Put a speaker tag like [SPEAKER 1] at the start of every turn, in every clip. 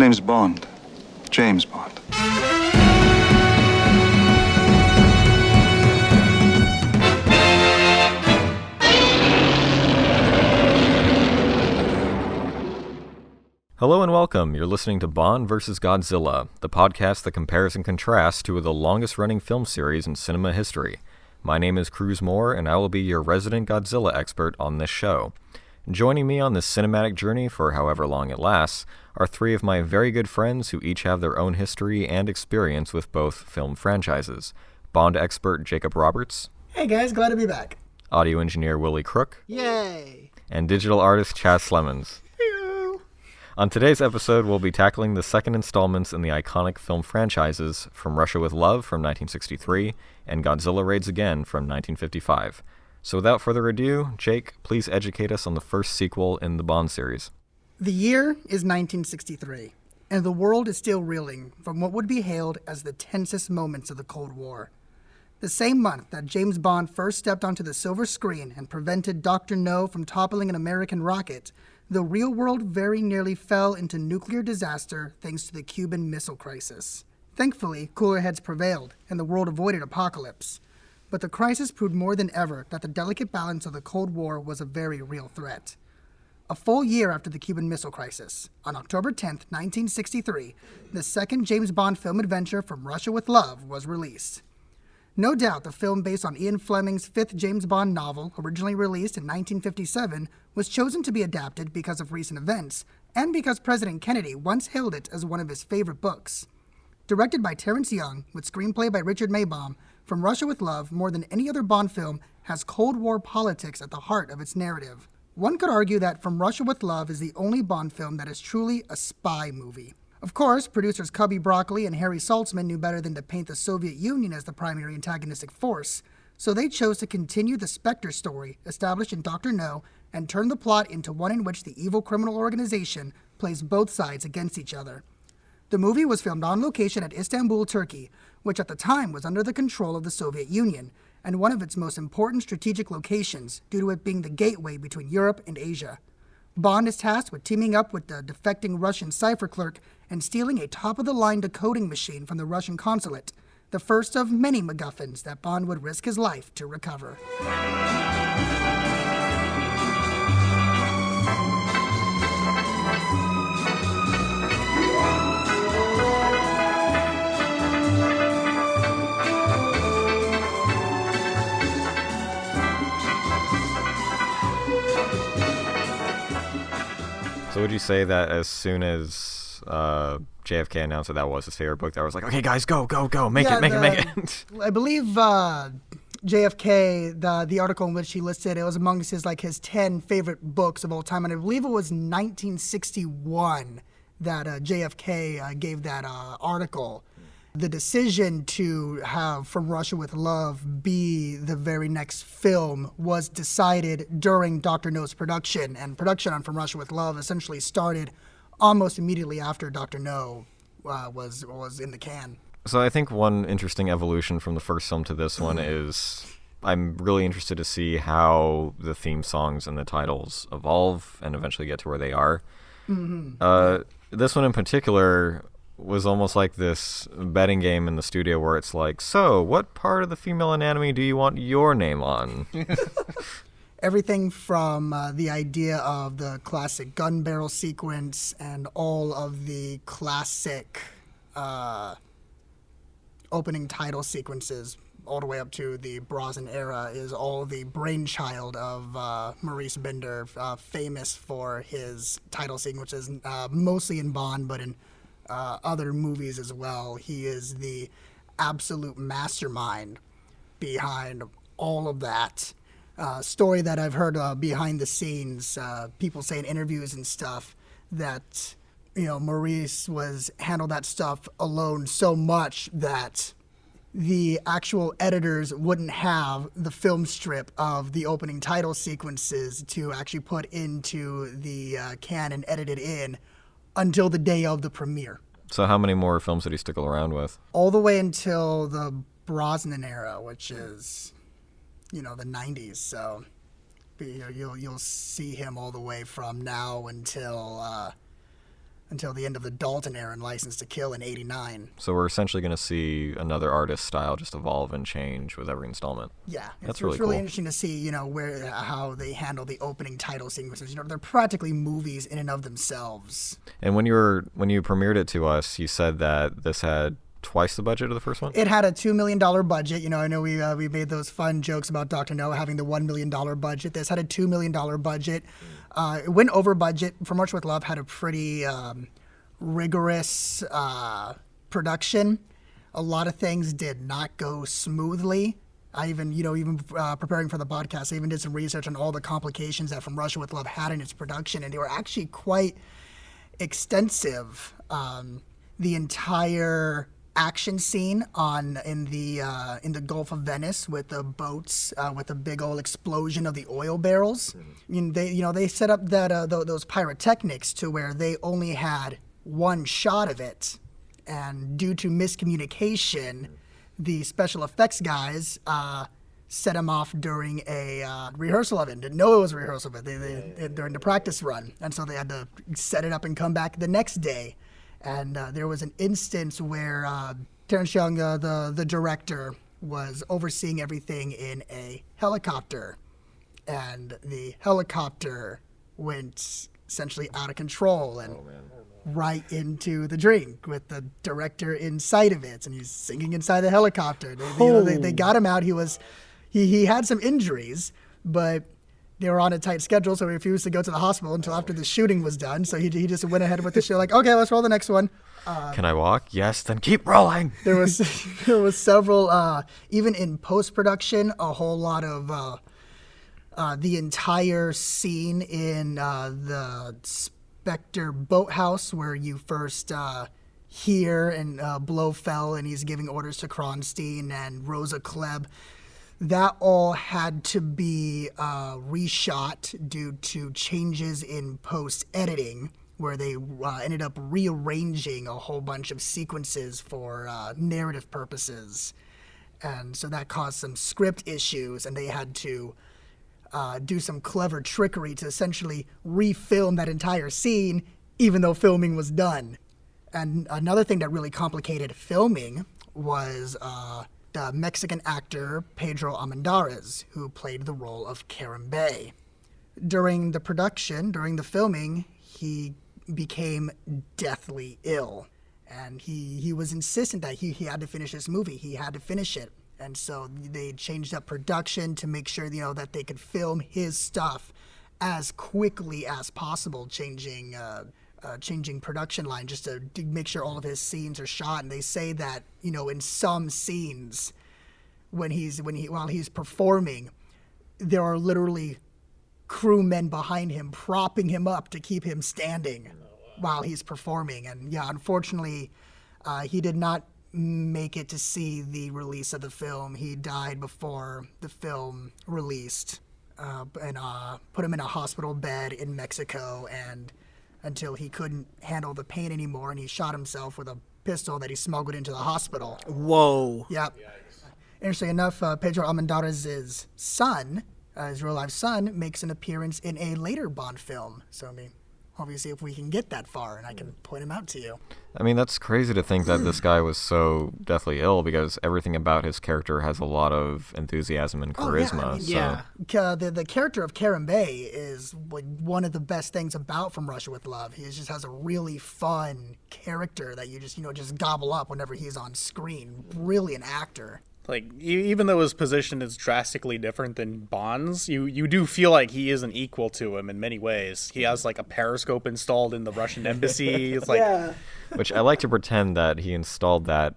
[SPEAKER 1] name's Bond. James Bond.
[SPEAKER 2] Hello and welcome. You're listening to Bond vs. Godzilla, the podcast that compares and contrasts two of the longest-running film series in cinema history. My name is Cruz Moore, and I will be your resident Godzilla expert on this show. Joining me on this cinematic journey for however long it lasts are three of my very good friends who each have their own history and experience with both film franchises. Bond expert Jacob Roberts.
[SPEAKER 3] Hey guys, glad to be back.
[SPEAKER 2] Audio engineer Willie Crook.
[SPEAKER 3] Yay!
[SPEAKER 2] And digital artist Chaz Slemons. On today's episode, we'll be tackling the second installments in the iconic film franchises From Russia with Love from 1963 and Godzilla Raids Again from 1955. So without further ado, Jake, please educate us on the first sequel in the Bond series.
[SPEAKER 3] The year is 1963, and the world is still reeling from what would be hailed as the tensest moments of the Cold War. The same month that James Bond first stepped onto the silver screen and prevented Dr. No from toppling an American rocket, the real world very nearly fell into nuclear disaster thanks to the Cuban Missile Crisis. Thankfully, cooler heads prevailed, and the world avoided apocalypse. But the crisis proved more than ever that the delicate balance of the Cold War was a very real threat. A full year after the Cuban Missile Crisis, on October 10, 1963, the second James Bond film adventure From Russia with Love was released. No doubt the film, based on Ian Fleming's fifth James Bond novel, originally released in 1957, was chosen to be adapted because of recent events, and because President Kennedy once hailed it as one of his favorite books. Directed by Terrence Young, with screenplay by Richard Maibaum, From Russia with Love, more than any other Bond film, has Cold War politics at the heart of its narrative. One could argue that From Russia with Love is the only Bond film that is truly a spy movie. Of course, producers Cubby Broccoli and Harry Saltzman knew better than to paint the Soviet Union as the primary antagonistic force, so they chose to continue the Spectre story established in Dr. No and turn the plot into one in which the evil criminal organization plays both sides against each other. The movie was filmed on location at Istanbul, Turkey, which at the time was under the control of the Soviet Union, and one of its most important strategic locations due to it being the gateway between Europe and Asia. Bond is tasked with teaming up with the defecting Russian cipher clerk and stealing a top-of-the-line decoding machine from the Russian consulate, the first of many MacGuffins that Bond would risk his life to recover.
[SPEAKER 2] So would you say that as soon as JFK announced that was his favorite book, that was like, okay guys, go, make it.
[SPEAKER 3] I believe JFK, the article in which he listed, it was amongst his 10 favorite books of all time, and I believe it was 1961 that JFK gave that article. The decision to have From Russia with Love be the very next film was decided during Dr. No's production, and production on From Russia with Love essentially started almost immediately after Dr. No was in the can.
[SPEAKER 2] So I think one interesting evolution from the first film to this one is I'm really interested to see how the theme songs and the titles evolve and eventually get to where they are. Mm-hmm. This one in particular was almost like this betting game in the studio where it's like, so what part of the female anatomy do you want your name on?
[SPEAKER 3] Everything from the idea of the classic gun barrel sequence and all of the classic opening title sequences all the way up to the Brosnan era is all the brainchild of Maurice Binder, famous for his title sequences, mostly in Bond, but in other movies as well. He is the absolute mastermind behind all of that. Story that I've heard behind the scenes, people say in interviews and stuff that, Maurice handled that stuff alone so much that the actual editors wouldn't have the film strip of the opening title sequences to actually put into the can and edit it in until the day of the premiere.
[SPEAKER 2] So how many more films did he stick around with?
[SPEAKER 3] All the way until the Brosnan era, which is, the 90s. So you'll see him all the way from now until until the end of the Dalton era and License to Kill in 89.
[SPEAKER 2] So we're essentially going to see another artist's style just evolve and change with every installment.
[SPEAKER 3] Yeah,
[SPEAKER 2] That's
[SPEAKER 3] it's
[SPEAKER 2] really cool.
[SPEAKER 3] interesting to see, how they handle the opening title sequences. They're practically movies in and of themselves.
[SPEAKER 2] And when you premiered it to us, you said that this had twice the budget of the first one?
[SPEAKER 3] It had a $2 million budget. I know we made those fun jokes about Dr. No having the $1 million budget. This had a $2 million budget. It went over budget. For March with Love had a pretty rigorous production. A lot of things did not go smoothly. I even preparing for the podcast, I even did some research on all the complications that From Russia with Love had in its production, and they were actually quite extensive. The entire action scene in the Gulf of Venice with the boats, with the big old explosion of the oil barrels. They set up that those pyrotechnics to where they only had one shot of it, and due to miscommunication, the special effects guys set them off during a rehearsal of it. Didn't know it was a rehearsal of it. During the practice run, and so they had to set it up and come back the next day. And there was an instance where Terrence Young, the director, was overseeing everything in a helicopter. And the helicopter went essentially out of control and right into the drink with the director inside of it. And he's singing inside the helicopter. They got him out. He had some injuries, but they were on a tight schedule, so he refused to go to the hospital until after the shooting was done. So he just went ahead with the show, like, okay, let's roll the next one.
[SPEAKER 2] Can I walk? Yes, then keep rolling.
[SPEAKER 3] There was several, even in post-production, a whole lot of the entire scene in the Spectre boathouse where you first hear and Blofeld, and he's giving orders to Kronstein and Rosa Klebb. That all had to be reshot due to changes in post-editing, where they ended up rearranging a whole bunch of sequences for narrative purposes. And so that caused some script issues, and they had to do some clever trickery to essentially refilm that entire scene, even though filming was done. And another thing that really complicated filming was the Mexican actor Pedro Armendariz, who played the role of Karen Bay. During the filming, he became deathly ill, and he was insistent that he had to finish this movie. He had to finish it, and so they changed up production to make sure that they could film his stuff as quickly as possible, changing production line just to make sure all of his scenes are shot. And they say that in some scenes while he's performing, there are literally crewmen behind him propping him up to keep him standing while he's performing. And unfortunately, he did not make it to see the release of the film. He died before the film released, and put him in a hospital bed in Mexico, and until he couldn't handle the pain anymore, and he shot himself with a pistol that he smuggled into the hospital.
[SPEAKER 4] Whoa.
[SPEAKER 3] Yep. Interestingly enough, Pedro Armendariz's son, his real-life son, makes an appearance in a later Bond film. So, obviously, if we can get that far, and I can point him out to you.
[SPEAKER 2] That's crazy to think that this guy was so deathly ill, because everything about his character has a lot of enthusiasm and charisma.
[SPEAKER 3] The character of Karen Bay is one of the best things about From Russia with Love. He just has a really fun character that you just gobble up whenever he's on screen. Brilliant actor.
[SPEAKER 4] Like, even though his position is drastically different than Bond's, you do feel like he is an equal to him in many ways. He has, like, a periscope installed in the Russian embassy. It's like...
[SPEAKER 2] Which I like to pretend that he installed that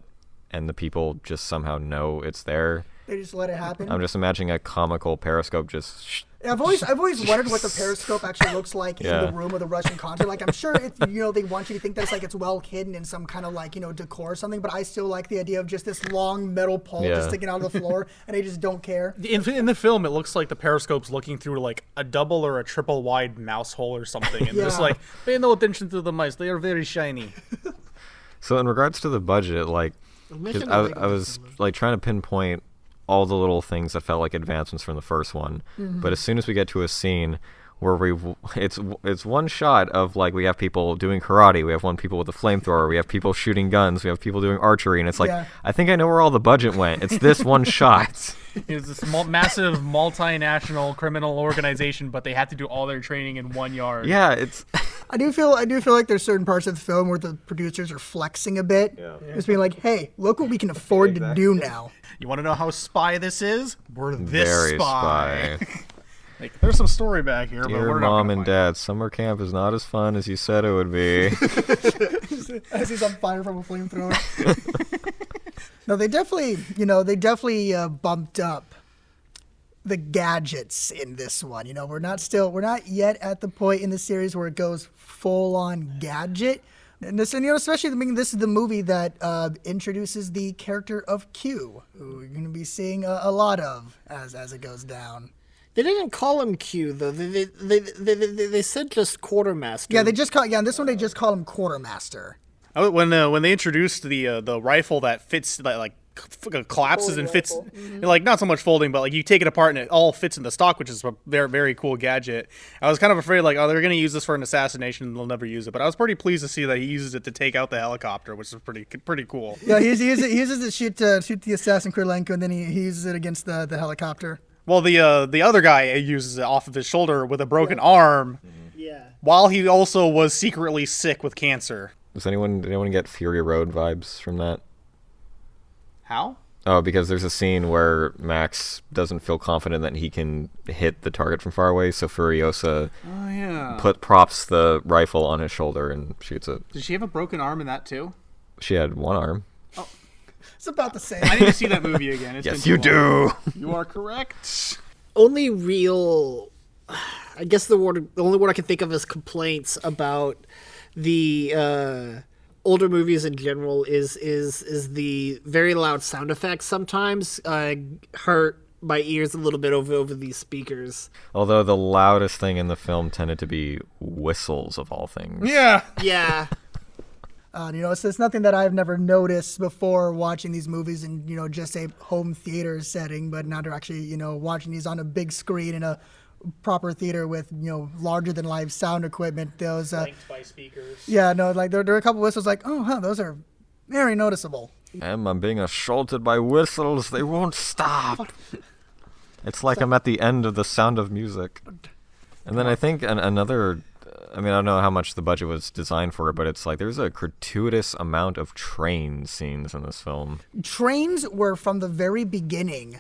[SPEAKER 2] and the people just somehow know it's there.
[SPEAKER 3] They just let it happen.
[SPEAKER 2] I'm just imagining a comical periscope just...
[SPEAKER 3] I've always wondered what the periscope actually looks like in the room of the Russian consulate. Like, I'm sure it's, they want you to think that it's well hidden in some kind of decor or something, but I still like the idea of just this long metal pole just sticking out of the floor, and they just don't care.
[SPEAKER 4] In the film, it looks like the periscope's looking through like a double or a triple wide mouse hole or something, and just like, pay no attention to the mice, they are very shiny.
[SPEAKER 2] So in regards to the budget, I was trying to pinpoint all the little things that felt like advancements from the first one. Mm-hmm. But as soon as we get to a scene where it's one shot of like we have people doing karate, we have one people with a flamethrower, we have people shooting guns, we have people doing archery, and it's like I think I know where all the budget went. It's this one shot.
[SPEAKER 5] It's this massive multinational criminal organization, but they have to do all their training in 1 yard.
[SPEAKER 2] Yeah, it's.
[SPEAKER 3] I do feel like there's certain parts of the film where the producers are flexing a bit, just being like, "Hey, look what we can afford to do now."
[SPEAKER 5] You want to know how spy this is? We're this
[SPEAKER 2] Very
[SPEAKER 5] spy.
[SPEAKER 2] spy.
[SPEAKER 5] Like, there's some story back here, but
[SPEAKER 2] Dear
[SPEAKER 5] we're not
[SPEAKER 2] Mom
[SPEAKER 5] gonna
[SPEAKER 2] and
[SPEAKER 5] find
[SPEAKER 2] Dad, summer camp is not as fun as you said it would be.
[SPEAKER 3] As he's on fire from a flamethrower. No, they definitely bumped up the gadgets in this one. We're not yet at the point in the series where it goes full on gadget. And this, especially this is the movie that introduces the character of Q, who you're going to be seeing a lot of as it goes down.
[SPEAKER 6] They didn't call him Q though. They said just quartermaster.
[SPEAKER 3] Yeah, in this one they just call him quartermaster.
[SPEAKER 4] When they introduced the rifle that fits that like collapses and fits, like not so much folding, but like you take it apart and it all fits in the stock, which is a very, very cool gadget. I was kind of afraid like, oh, they're gonna use this for an assassination and they'll never use it, but I was pretty pleased to see that he uses it to take out the helicopter, which is pretty cool.
[SPEAKER 3] Yeah, he uses it to shoot the assassin Krylenko, and then he uses it against the helicopter.
[SPEAKER 4] Well, the other guy uses it off of his shoulder with a broken arm.
[SPEAKER 6] Yeah.
[SPEAKER 4] While he also was secretly sick with cancer.
[SPEAKER 2] Did anyone get Fury Road vibes from that?
[SPEAKER 4] How?
[SPEAKER 2] Oh, because there's a scene where Max doesn't feel confident that he can hit the target from far away, so Furiosa props the rifle on his shoulder and shoots it.
[SPEAKER 4] Did she have a broken arm in that too?
[SPEAKER 2] She had one arm.
[SPEAKER 3] It's about the same.
[SPEAKER 4] I need to see that movie again. It's
[SPEAKER 2] Yes,
[SPEAKER 4] been
[SPEAKER 2] you
[SPEAKER 4] too long.
[SPEAKER 2] do.
[SPEAKER 4] You are correct.
[SPEAKER 6] Only real, I guess the only word I can think of as complaints about the older movies in general is the very loud sound effects sometimes hurt my ears a little bit over these speakers.
[SPEAKER 2] Although the loudest thing in the film tended to be whistles of all things.
[SPEAKER 4] Yeah.
[SPEAKER 6] Yeah.
[SPEAKER 3] It's nothing that I've never noticed before watching these movies in, just a home theater setting, but now they're actually, watching these on a big screen in a proper theater with, larger than life sound equipment. Those,
[SPEAKER 4] Flanked by speakers.
[SPEAKER 3] Yeah, no, like there are a couple whistles like, oh, huh, those are very noticeable.
[SPEAKER 2] I'm being assaulted by whistles. They won't stop. It's like I'm at the end of The Sound of Music. And then I think another... I don't know how much the budget was designed for it, but it's like there's a gratuitous amount of train scenes in this film.
[SPEAKER 3] Trains were from the very beginning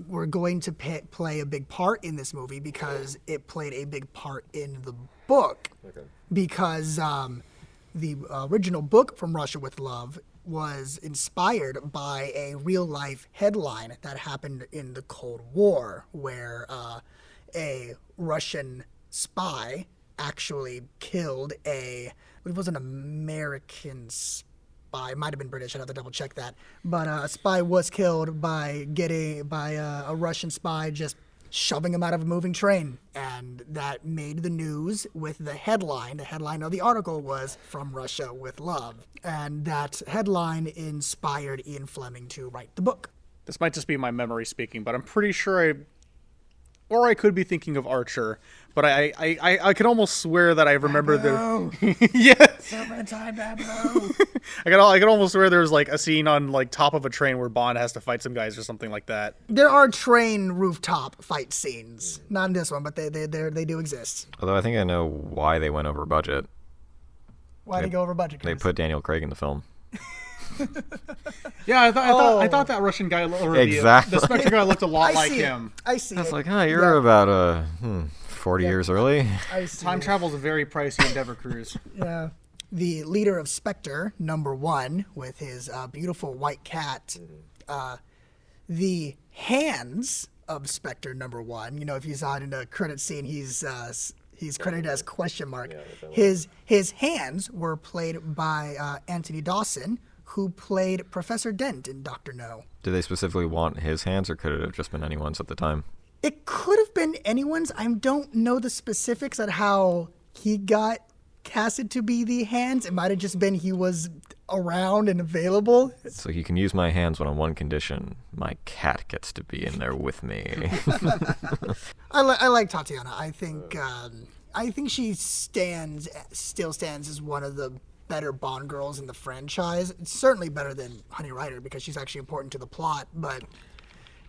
[SPEAKER 3] were going to play a big part in this movie because it played a big part in the book. Okay. Because the original book From Russia with Love was inspired by a real-life headline that happened in the Cold War where a Russian spy actually killed it was an American spy, might have been British, I'd have to double check that, but a spy was killed by a Russian spy just shoving him out of a moving train, and that made the news with the headline of the article was From Russia with Love, and that headline inspired Ian Fleming to write the book.
[SPEAKER 4] This might just be my memory speaking, but I'm pretty sure I could be thinking of Archer, but I could almost swear that I remember the yes. I could almost swear there was like a scene on like top of a train where Bond has to fight some guys or something like that.
[SPEAKER 3] There are train rooftop fight scenes, not in this one, but they do exist.
[SPEAKER 2] Although I think I know why they went over budget.
[SPEAKER 3] Why did they go over budget?
[SPEAKER 2] They put Daniel Craig in the film.
[SPEAKER 4] Yeah, I thought that Russian guy or
[SPEAKER 2] exactly.
[SPEAKER 4] the Spectre guy looked a lot like him.
[SPEAKER 3] I see.
[SPEAKER 2] That's like, you're about 40 years early.
[SPEAKER 3] I see.
[SPEAKER 4] Time travel is a very pricey endeavor, Cruz.
[SPEAKER 3] Yeah. The leader of Spectre, #1, with his beautiful white cat. The hands of Spectre, #1. If you saw it in the credit scene, he's credited as question mark. His hands were played by Anthony Dawson, who played Professor Dent in Dr. No.
[SPEAKER 2] Did they specifically want his hands, or could it have just been anyone's at the time?
[SPEAKER 3] It could have been anyone's. I don't know the specifics on how he got casted to be the hands. It might have just been he was around and available.
[SPEAKER 2] So you can use my hands on one condition: my cat gets to be in there with me.
[SPEAKER 3] I like Tatiana. I think she still stands as one of the better Bond girls in the franchise. It's certainly better than Honey Rider because she's actually important to the plot. But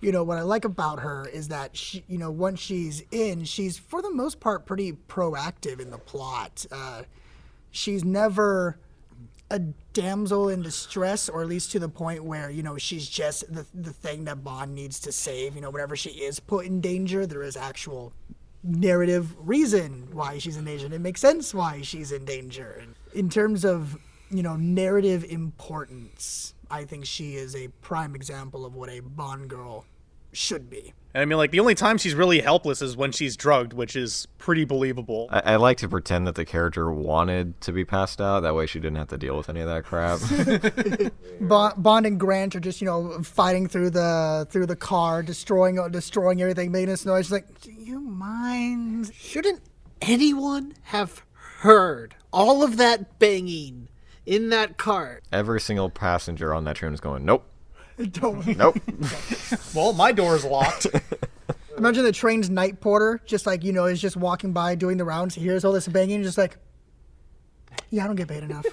[SPEAKER 3] what I like about her is that she, once she's in, she's for the most part pretty proactive in the plot. She's never a damsel in distress, or at least to the point where she's just the thing that Bond needs to save. Whenever she is put in danger, there is actual narrative reason why she's in danger, and it makes sense why she's in danger. In terms of narrative importance, I think she is a prime example of what a Bond girl should be.
[SPEAKER 4] And I mean, like, the only time she's really helpless is when she's drugged, which is pretty believable.
[SPEAKER 2] I like to pretend that the character wanted to be passed out. That way she didn't have to deal with any of that crap.
[SPEAKER 3] Bond and Grant are just, fighting through the car, destroying everything, making this noise. She's like, do you mind?
[SPEAKER 6] Shouldn't anyone have heard all of that banging in that car?
[SPEAKER 2] Every single passenger on that train is going, nope.
[SPEAKER 3] Don't.
[SPEAKER 2] Nope.
[SPEAKER 4] Well, my door's locked.
[SPEAKER 3] Imagine the train's night porter, just like, is just walking by doing the rounds. He hears all this banging, just like, yeah, I don't get paid enough.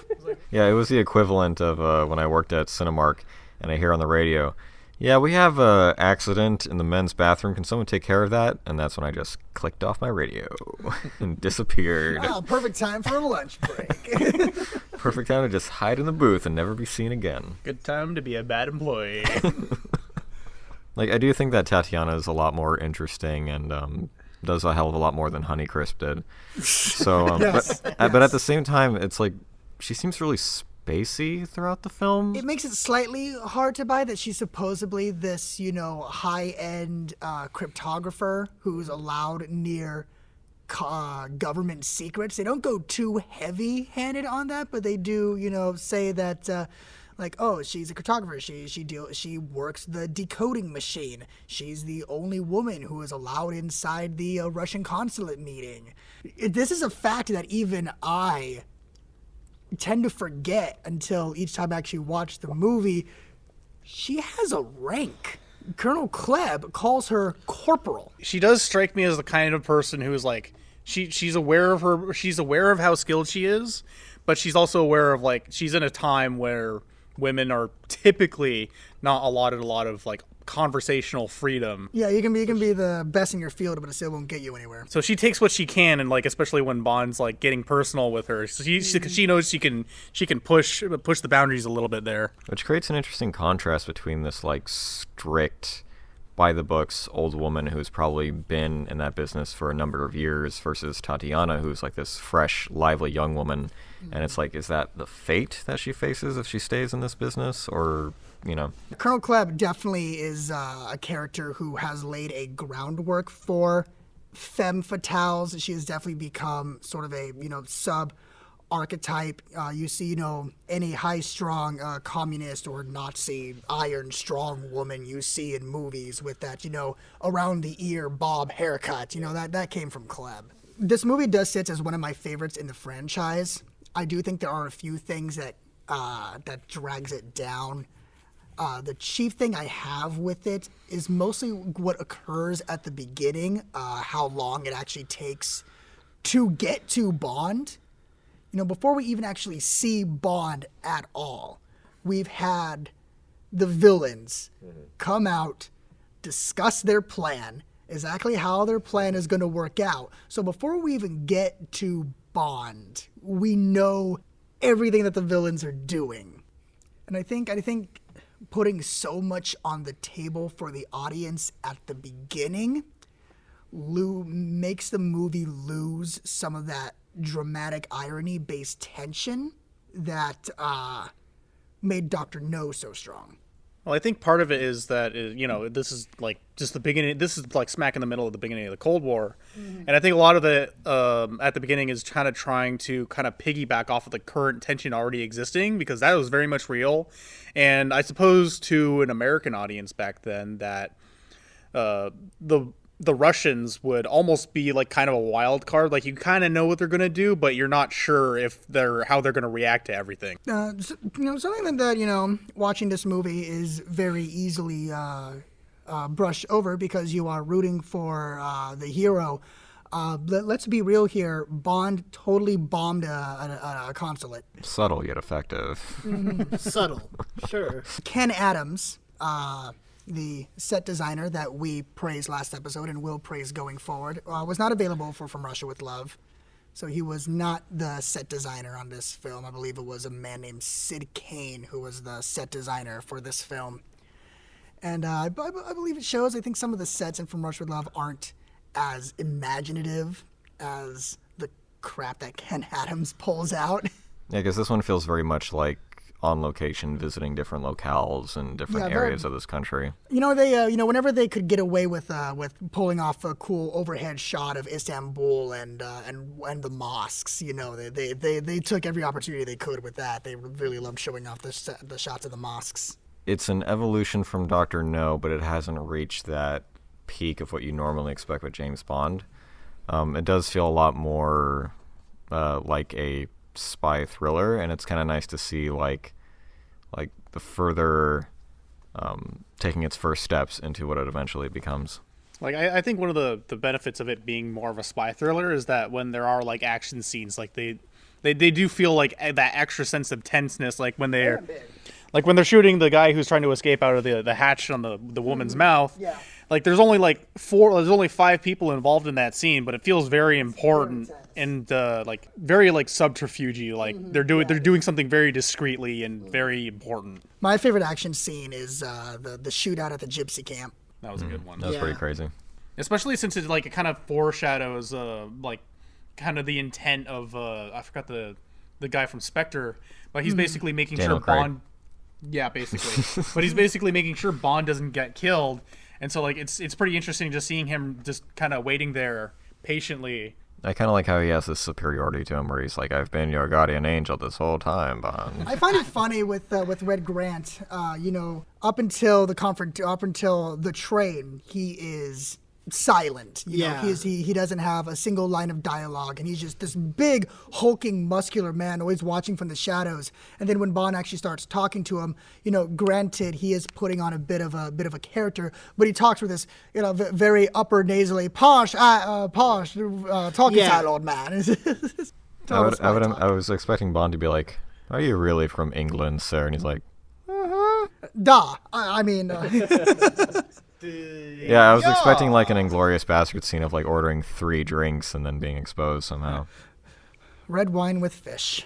[SPEAKER 2] Yeah, it was the equivalent of when I worked at Cinemark and I hear on the radio, yeah, we have an accident in the men's bathroom. Can someone take care of that? And that's when I just clicked off my radio and disappeared.
[SPEAKER 3] Oh, perfect time for a lunch break.
[SPEAKER 2] Perfect time to just hide in the booth and never be seen again.
[SPEAKER 4] Good time to be a bad employee.
[SPEAKER 2] Like, I do think that Tatiana is a lot more interesting and does a hell of a lot more than Honeycrisp did. So,
[SPEAKER 3] Yes.
[SPEAKER 2] But at the same time, it's like she seems really spacey throughout the film.
[SPEAKER 3] It makes it slightly hard to buy that she's supposedly this, high-end cryptographer who's allowed near government secrets. They don't go too heavy-handed on that, but they do, say that, she's a cryptographer. She works the decoding machine. She's the only woman who is allowed inside the Russian consulate meeting. This is a fact that even I tend to forget until each time I actually watch the movie. She has a rank. Colonel Klebb calls her corporal.
[SPEAKER 4] She does strike me as the kind of person who is like, she's aware of how skilled she is, but she's also aware of, like, she's in a time where women are typically not allotted a lot of, like, conversational freedom.
[SPEAKER 3] Yeah, you can be the best in your field, but it still won't get you anywhere.
[SPEAKER 4] So she takes what she can, and, like, especially when Bond's, like, getting personal with her, so she knows she can push the boundaries a little bit there.
[SPEAKER 2] Which creates an interesting contrast between this, like, strict, by-the-books old woman who's probably been in that business for a number of years versus Tatiana, who's, like, this fresh, lively young woman. And it's like, is that the fate that she faces if she stays in this business, or...
[SPEAKER 3] Colonel Klebb definitely is a character who has laid a groundwork for femme fatales. She has definitely become sort of a, sub-archetype. You see, any high-strung communist or Nazi iron-strong woman you see in movies with that, around-the-ear bob haircut. That came from Klebb. This movie does sit as one of my favorites in the franchise. I do think there are a few things that drags it down. The chief thing I have with it is mostly what occurs at the beginning, how long it actually takes to get to Bond. Before we even actually see Bond at all, we've had the villains come out, discuss their plan, exactly how their plan is going to work out. So before we even get to Bond, we know everything that the villains are doing. And I think putting so much on the table for the audience at the beginning makes the movie lose some of that dramatic irony-based tension that made Dr. No so strong.
[SPEAKER 4] Well, I think part of it is that, this is like just the beginning. This is like smack in the middle of the beginning of the Cold War. Mm-hmm. And I think a lot of it at the beginning is kind of trying to kind of piggyback off of the current tension already existing, because that was very much real. And I suppose to an American audience back then that the the Russians would almost be like kind of a wild card. Like, you kind of know what they're gonna do, but you're not sure if how they're gonna react to everything.
[SPEAKER 3] Something that watching this movie is very easily brushed over because you are rooting for the hero. Let's be real here. Bond totally bombed a consulate.
[SPEAKER 2] Subtle yet effective.
[SPEAKER 6] Subtle, sure.
[SPEAKER 3] Ken Adams, the set designer that we praised last episode and will praise going forward, was not available for From Russia with Love. So he was not the set designer on this film. I believe it was a man named Sid Kane who was the set designer for this film. And I believe it shows. I think some of the sets in From Russia with Love aren't as imaginative as the crap that Ken Adams pulls out.
[SPEAKER 2] Yeah, because this one feels very much like on location, visiting different locales and different areas of this country.
[SPEAKER 3] They whenever they could get away with pulling off a cool overhead shot of Istanbul and the mosques, they took every opportunity they could with that. They really loved showing off the shots of the mosques.
[SPEAKER 2] It's an evolution from Dr. No, but it hasn't reached that peak of what you normally expect with James Bond. It does feel a lot more like a spy thriller, and it's kind of nice to see like the further taking its first steps into what it eventually becomes.
[SPEAKER 4] Like, I think one of the benefits of it being more of a spy thriller is that when there are like action scenes, like they do feel like that extra sense of tenseness, like when they're shooting the guy who's trying to escape out of the hatch on the woman's mouth.
[SPEAKER 3] Yeah.
[SPEAKER 4] Like, there's only 5 people involved in that scene, but it feels very important and like very like subterfuge. Like they're doing something very discreetly and very important.
[SPEAKER 3] My favorite action scene is the shootout at the gypsy camp.
[SPEAKER 4] That was a good one.
[SPEAKER 2] That was pretty crazy.
[SPEAKER 4] Especially since it kind of foreshadows like kind of the intent of I forgot the guy from Spectre, but he's basically making
[SPEAKER 2] Daniel
[SPEAKER 4] sure
[SPEAKER 2] Craig.
[SPEAKER 4] Bond. Yeah, basically. But he's basically making sure Bond doesn't get killed. And so, like, it's pretty interesting just seeing him just kind of waiting there patiently.
[SPEAKER 2] I kind of like how he has this superiority to him, where he's like, "I've been your guardian angel this whole time, Bond."
[SPEAKER 3] I find it funny with Red Grant. Up until the train, he is silent. He doesn't have a single line of dialogue, and he's just this big, hulking, muscular man, always watching from the shadows. And then when Bond actually starts talking to him, granted he is putting on a bit of a character, but he talks with this, very upper nasally, posh talking style, old man.
[SPEAKER 2] I was expecting Bond to be like, "Are you really from England, sir?" And he's like,
[SPEAKER 3] Duh. I mean.
[SPEAKER 2] Yeah, I was expecting like an Inglourious Bastard scene of like ordering 3 drinks and then being exposed somehow.
[SPEAKER 3] Red wine with fish.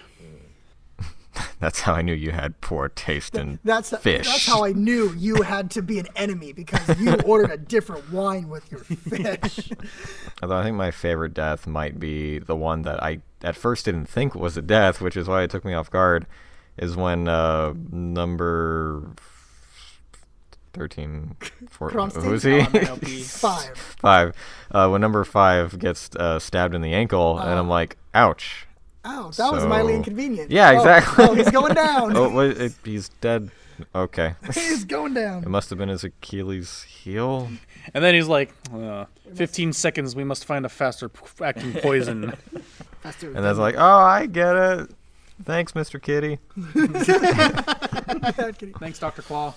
[SPEAKER 2] That's how I knew you had poor taste in
[SPEAKER 3] That's how I knew you had to be an enemy, because you ordered a different wine with your fish.
[SPEAKER 2] Although I think my favorite death might be the one that I at first didn't think was a death, which is why it took me off guard, is when number 13, 14, who's he? 5. When number 5 gets stabbed in the ankle, and I'm like, ouch.
[SPEAKER 3] Oh, that was mildly inconvenient.
[SPEAKER 2] Yeah, exactly.
[SPEAKER 3] Oh, he's going down.
[SPEAKER 2] He's dead. Okay.
[SPEAKER 3] He's going down.
[SPEAKER 2] It must have been his Achilles heel.
[SPEAKER 4] And then he's like, 15 seconds, we must find a faster acting poison.
[SPEAKER 2] And that's like, oh, I get it. Thanks, Mr. Kitty.
[SPEAKER 4] Thanks, Dr. Claw.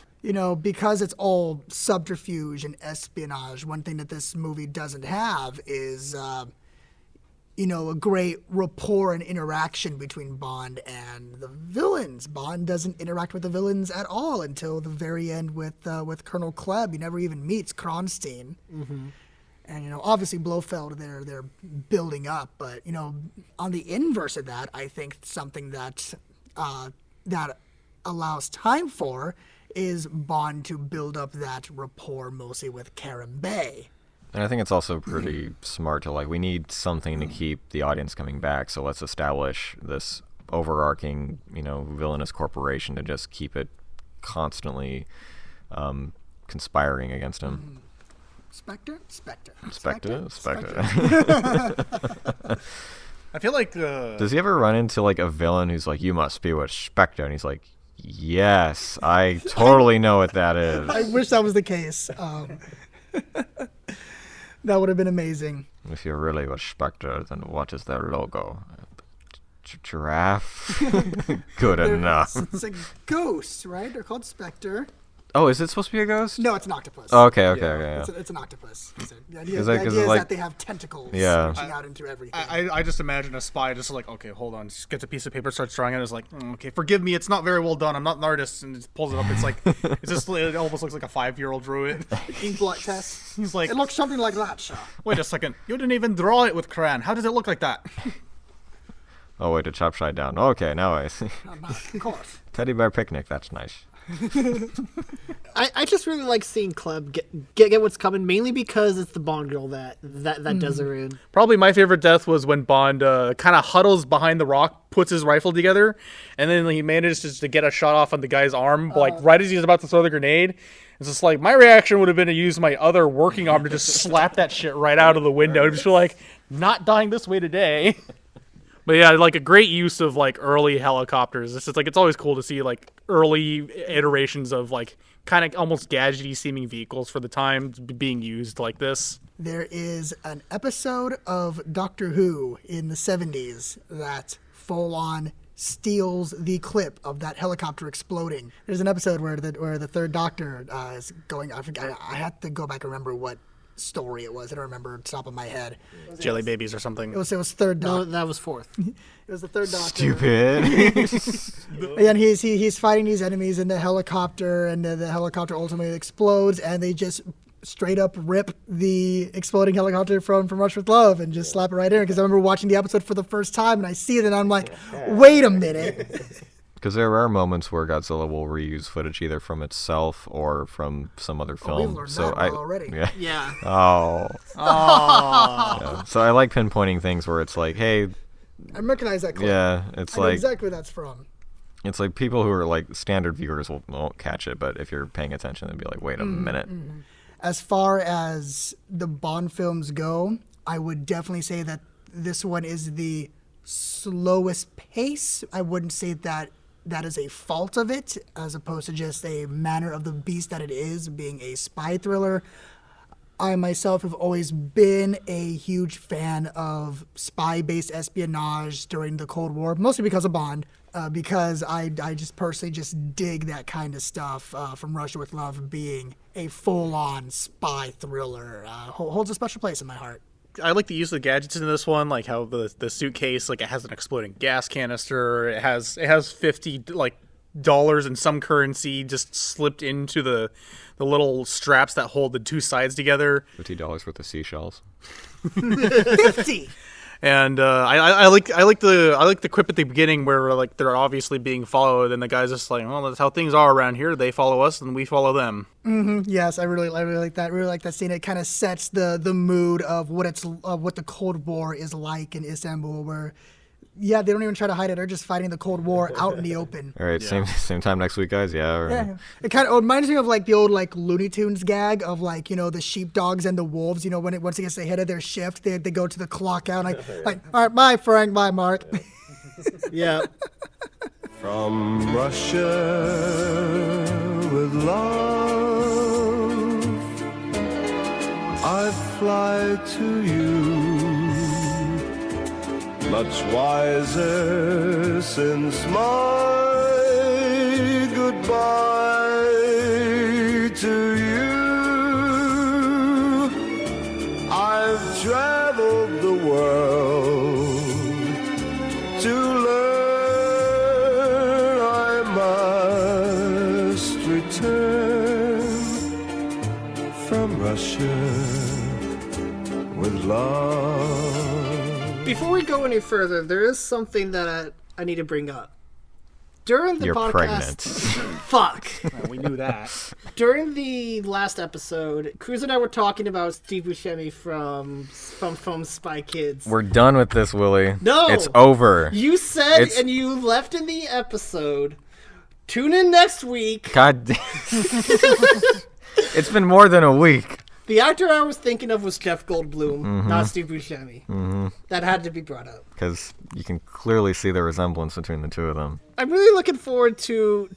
[SPEAKER 3] Because it's all subterfuge and espionage, one thing that this movie doesn't have is, a great rapport and interaction between Bond and the villains. Bond doesn't interact with the villains at all until the very end with Colonel Klebb. He never even meets Kronstein. Mm-hmm. And, obviously Blofeld, they're building up. But, on the inverse of that, I think something that allows time for is Bond to build up that rapport mostly with Karen Bay.
[SPEAKER 2] And I think it's also pretty smart to, we need something to keep the audience coming back, so let's establish this overarching, villainous corporation to just keep it constantly conspiring against him.
[SPEAKER 3] Spectre.
[SPEAKER 4] I feel like...
[SPEAKER 2] Does he ever run into, a villain who's like, "You must be with Spectre," and he's like, "Yes, I totally know what that is."
[SPEAKER 3] I wish that was the case. That would have been amazing.
[SPEAKER 2] If you're really a Spectre, then what is their logo? Giraffe? Good enough.
[SPEAKER 3] It's a ghost, right? They're called Spectre.
[SPEAKER 2] Oh, is it supposed to be a ghost?
[SPEAKER 3] No, it's an octopus.
[SPEAKER 2] Oh, okay, yeah.
[SPEAKER 3] It's an octopus. The idea,
[SPEAKER 2] Is
[SPEAKER 3] the
[SPEAKER 2] that-
[SPEAKER 3] idea
[SPEAKER 2] 'cause
[SPEAKER 3] is
[SPEAKER 2] like-
[SPEAKER 3] that they have tentacles
[SPEAKER 2] Yeah.
[SPEAKER 3] reaching out into everything.
[SPEAKER 4] I just imagine a spy just like, okay, hold on, just gets a piece of paper, starts drawing it, and is like, okay, forgive me, it's not very well done, I'm not an artist, and just pulls it up. It's like, it almost looks like a 5-year-old drew it.
[SPEAKER 3] Ink blot test.
[SPEAKER 4] He's like,
[SPEAKER 3] It looks something like that, sir.
[SPEAKER 4] wait a second, you didn't even draw it with crayon. How does it look like that?
[SPEAKER 2] Oh, wait, it's upside down. Okay, now I see.
[SPEAKER 3] Of course.
[SPEAKER 2] Teddy bear picnic, that's nice.
[SPEAKER 6] I just really like seeing Cleb get what's coming, mainly because it's the Bond girl that does her in.
[SPEAKER 4] Probably my favorite death was when Bond kind of huddles behind the rock, puts his rifle together, and then he manages to get a shot off on the guy's arm, like right as he's about to throw the grenade. It's just like, my reaction would have been to use my other working arm to just slap that shit right out of the window. Just feel like, not dying this way today. But yeah, like a great use of like early helicopters. It's just like, it's always cool to see like early iterations of like kind of almost gadgety seeming vehicles for the time being used like this.
[SPEAKER 3] There is an episode of Doctor Who in the 70s that full on steals the clip of that helicopter exploding. There's an episode where the third Doctor is going. I had to go back and remember what story it was. I don't remember the top of my head.
[SPEAKER 4] Jelly babies or something.
[SPEAKER 3] It was third Doctor.
[SPEAKER 6] No, that was fourth.
[SPEAKER 3] It was the third Doctor.
[SPEAKER 2] Stupid.
[SPEAKER 3] And he's fighting these enemies in the helicopter, and the helicopter ultimately explodes, and they just straight up rip the exploding helicopter from Rush with Love and just slap it right in. Because I remember watching the episode for the first time, and I see it, and I'm like, wait a minute.
[SPEAKER 2] Because there are moments where Godzilla will reuse footage either from itself or from some other film.
[SPEAKER 3] We've learned that well already.
[SPEAKER 2] Yeah.
[SPEAKER 6] Yeah.
[SPEAKER 2] Oh. Yeah. So I like pinpointing things where it's like, hey,
[SPEAKER 3] I recognize that clip.
[SPEAKER 2] yeah, it's
[SPEAKER 3] I know
[SPEAKER 2] like
[SPEAKER 3] exactly where that's from.
[SPEAKER 2] it's like people who are like standard viewers won't catch it, but if you're paying attention, they'll be like, wait a minute.
[SPEAKER 3] As far as the Bond films go, I would definitely say that this one is the slowest pace. I wouldn't say that is a fault of it, as opposed to just a manner of the beast that it is, being a spy thriller. I myself have always been a huge fan of spy-based espionage during the Cold War, mostly because of Bond, because I just personally just dig that kind of stuff from Russia with Love being a full-on spy thriller. Holds a special place in my heart.
[SPEAKER 4] I like the use of the gadgets in this one, like how the suitcase, like it has an exploding gas canister. It has $50 like dollars in some currency just slipped into the little straps that hold the two sides together.
[SPEAKER 2] $50 worth of seashells.
[SPEAKER 3] 50!
[SPEAKER 4] And I like the quip at the beginning where like they're obviously being followed, and the guy's just like, well, that's how things are around here. They follow us, and we follow them.
[SPEAKER 3] Yes, I really like that. I really like that scene. It kind of sets the mood of what the Cold War is like in Istanbul, where they don't even try to hide it. They're just fighting the Cold War out in the open.
[SPEAKER 2] All right, same time next week, guys. Yeah. Or,
[SPEAKER 3] Yeah. It kind of reminds me of like the old like Looney Tunes gag of like, the sheepdogs and the wolves. When once it gets the head of their shift, they go to the clock out like all right, bye Frank, bye Mark.
[SPEAKER 6] Yeah.
[SPEAKER 7] From Russia with love, I fly to you, much wiser since my goodbye to you. I've traveled the world to learn I must return from Russia with love.
[SPEAKER 6] Before we go any further, there is something that I need to bring up. During the
[SPEAKER 2] You're
[SPEAKER 6] podcast,
[SPEAKER 2] pregnant.
[SPEAKER 6] fuck.
[SPEAKER 4] We knew that.
[SPEAKER 6] During the last episode, Cruz and I were talking about Steve Buscemi from Spy Kids.
[SPEAKER 2] We're done with this, Willie.
[SPEAKER 6] No!
[SPEAKER 2] It's over.
[SPEAKER 6] You said,
[SPEAKER 2] It's-
[SPEAKER 6] and you left in the episode, tune in next week.
[SPEAKER 2] God damn. It's been more than a week.
[SPEAKER 6] The actor I was thinking of was Jeff Goldblum, not Steve Buscemi. Mm-hmm. That had to be brought up.
[SPEAKER 2] Because you can clearly see the resemblance between the two of them.
[SPEAKER 6] I'm really looking forward to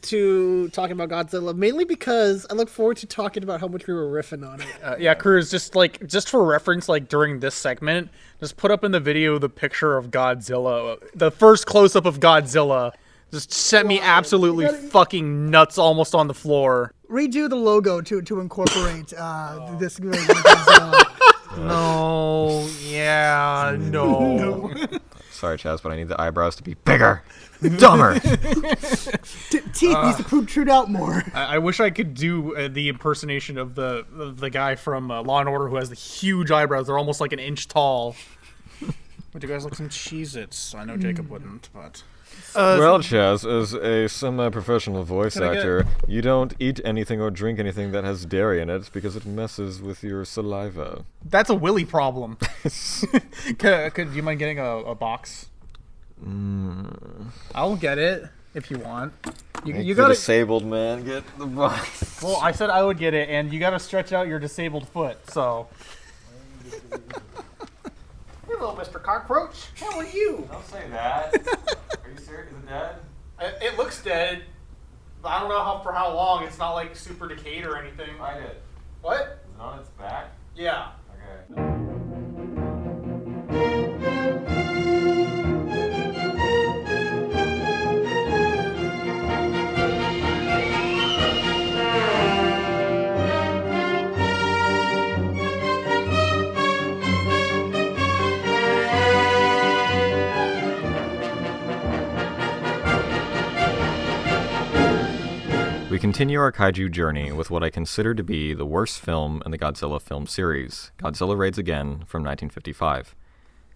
[SPEAKER 6] talking about Godzilla, mainly because I look forward to talking about how much we were riffing on it.
[SPEAKER 4] Yeah, Cruz, just for reference, like during this segment, just put up in the video the picture of Godzilla, the first close up of Godzilla. Just sent me absolutely fucking nuts, almost on the floor.
[SPEAKER 3] Redo the logo to incorporate this great Godzilla.
[SPEAKER 4] No, yeah, no.
[SPEAKER 2] Sorry, Chaz, but I need the eyebrows to be bigger, dumber.
[SPEAKER 3] Teeth needs to protrude out more.
[SPEAKER 4] I wish I could do the impersonation of the guy from Law and Order who has the huge eyebrows. They're almost like an inch tall. Would you guys like some Cheez-Its? I know Jacob wouldn't, but...
[SPEAKER 2] Well, Chaz, as a semi-professional voice actor, you don't eat anything or drink anything that has dairy in it because it messes with your saliva.
[SPEAKER 4] That's a Willy problem. Do you mind getting a box? I'll get it if you want. You got
[SPEAKER 2] disabled man get the box.
[SPEAKER 4] Well, I said I would get it, and you got to stretch out your disabled foot. So. Hello, Mr. Cockroach. How are you?
[SPEAKER 2] Don't say that. Are you serious? Is it dead?
[SPEAKER 4] It looks dead. But I don't know for how long. It's not like super decayed or anything.
[SPEAKER 2] Find it.
[SPEAKER 4] What?
[SPEAKER 2] Is it on its back?
[SPEAKER 4] Yeah.
[SPEAKER 2] Okay. We continue our kaiju journey with what I consider to be the worst film in the Godzilla film series, Godzilla Raids Again from 1955.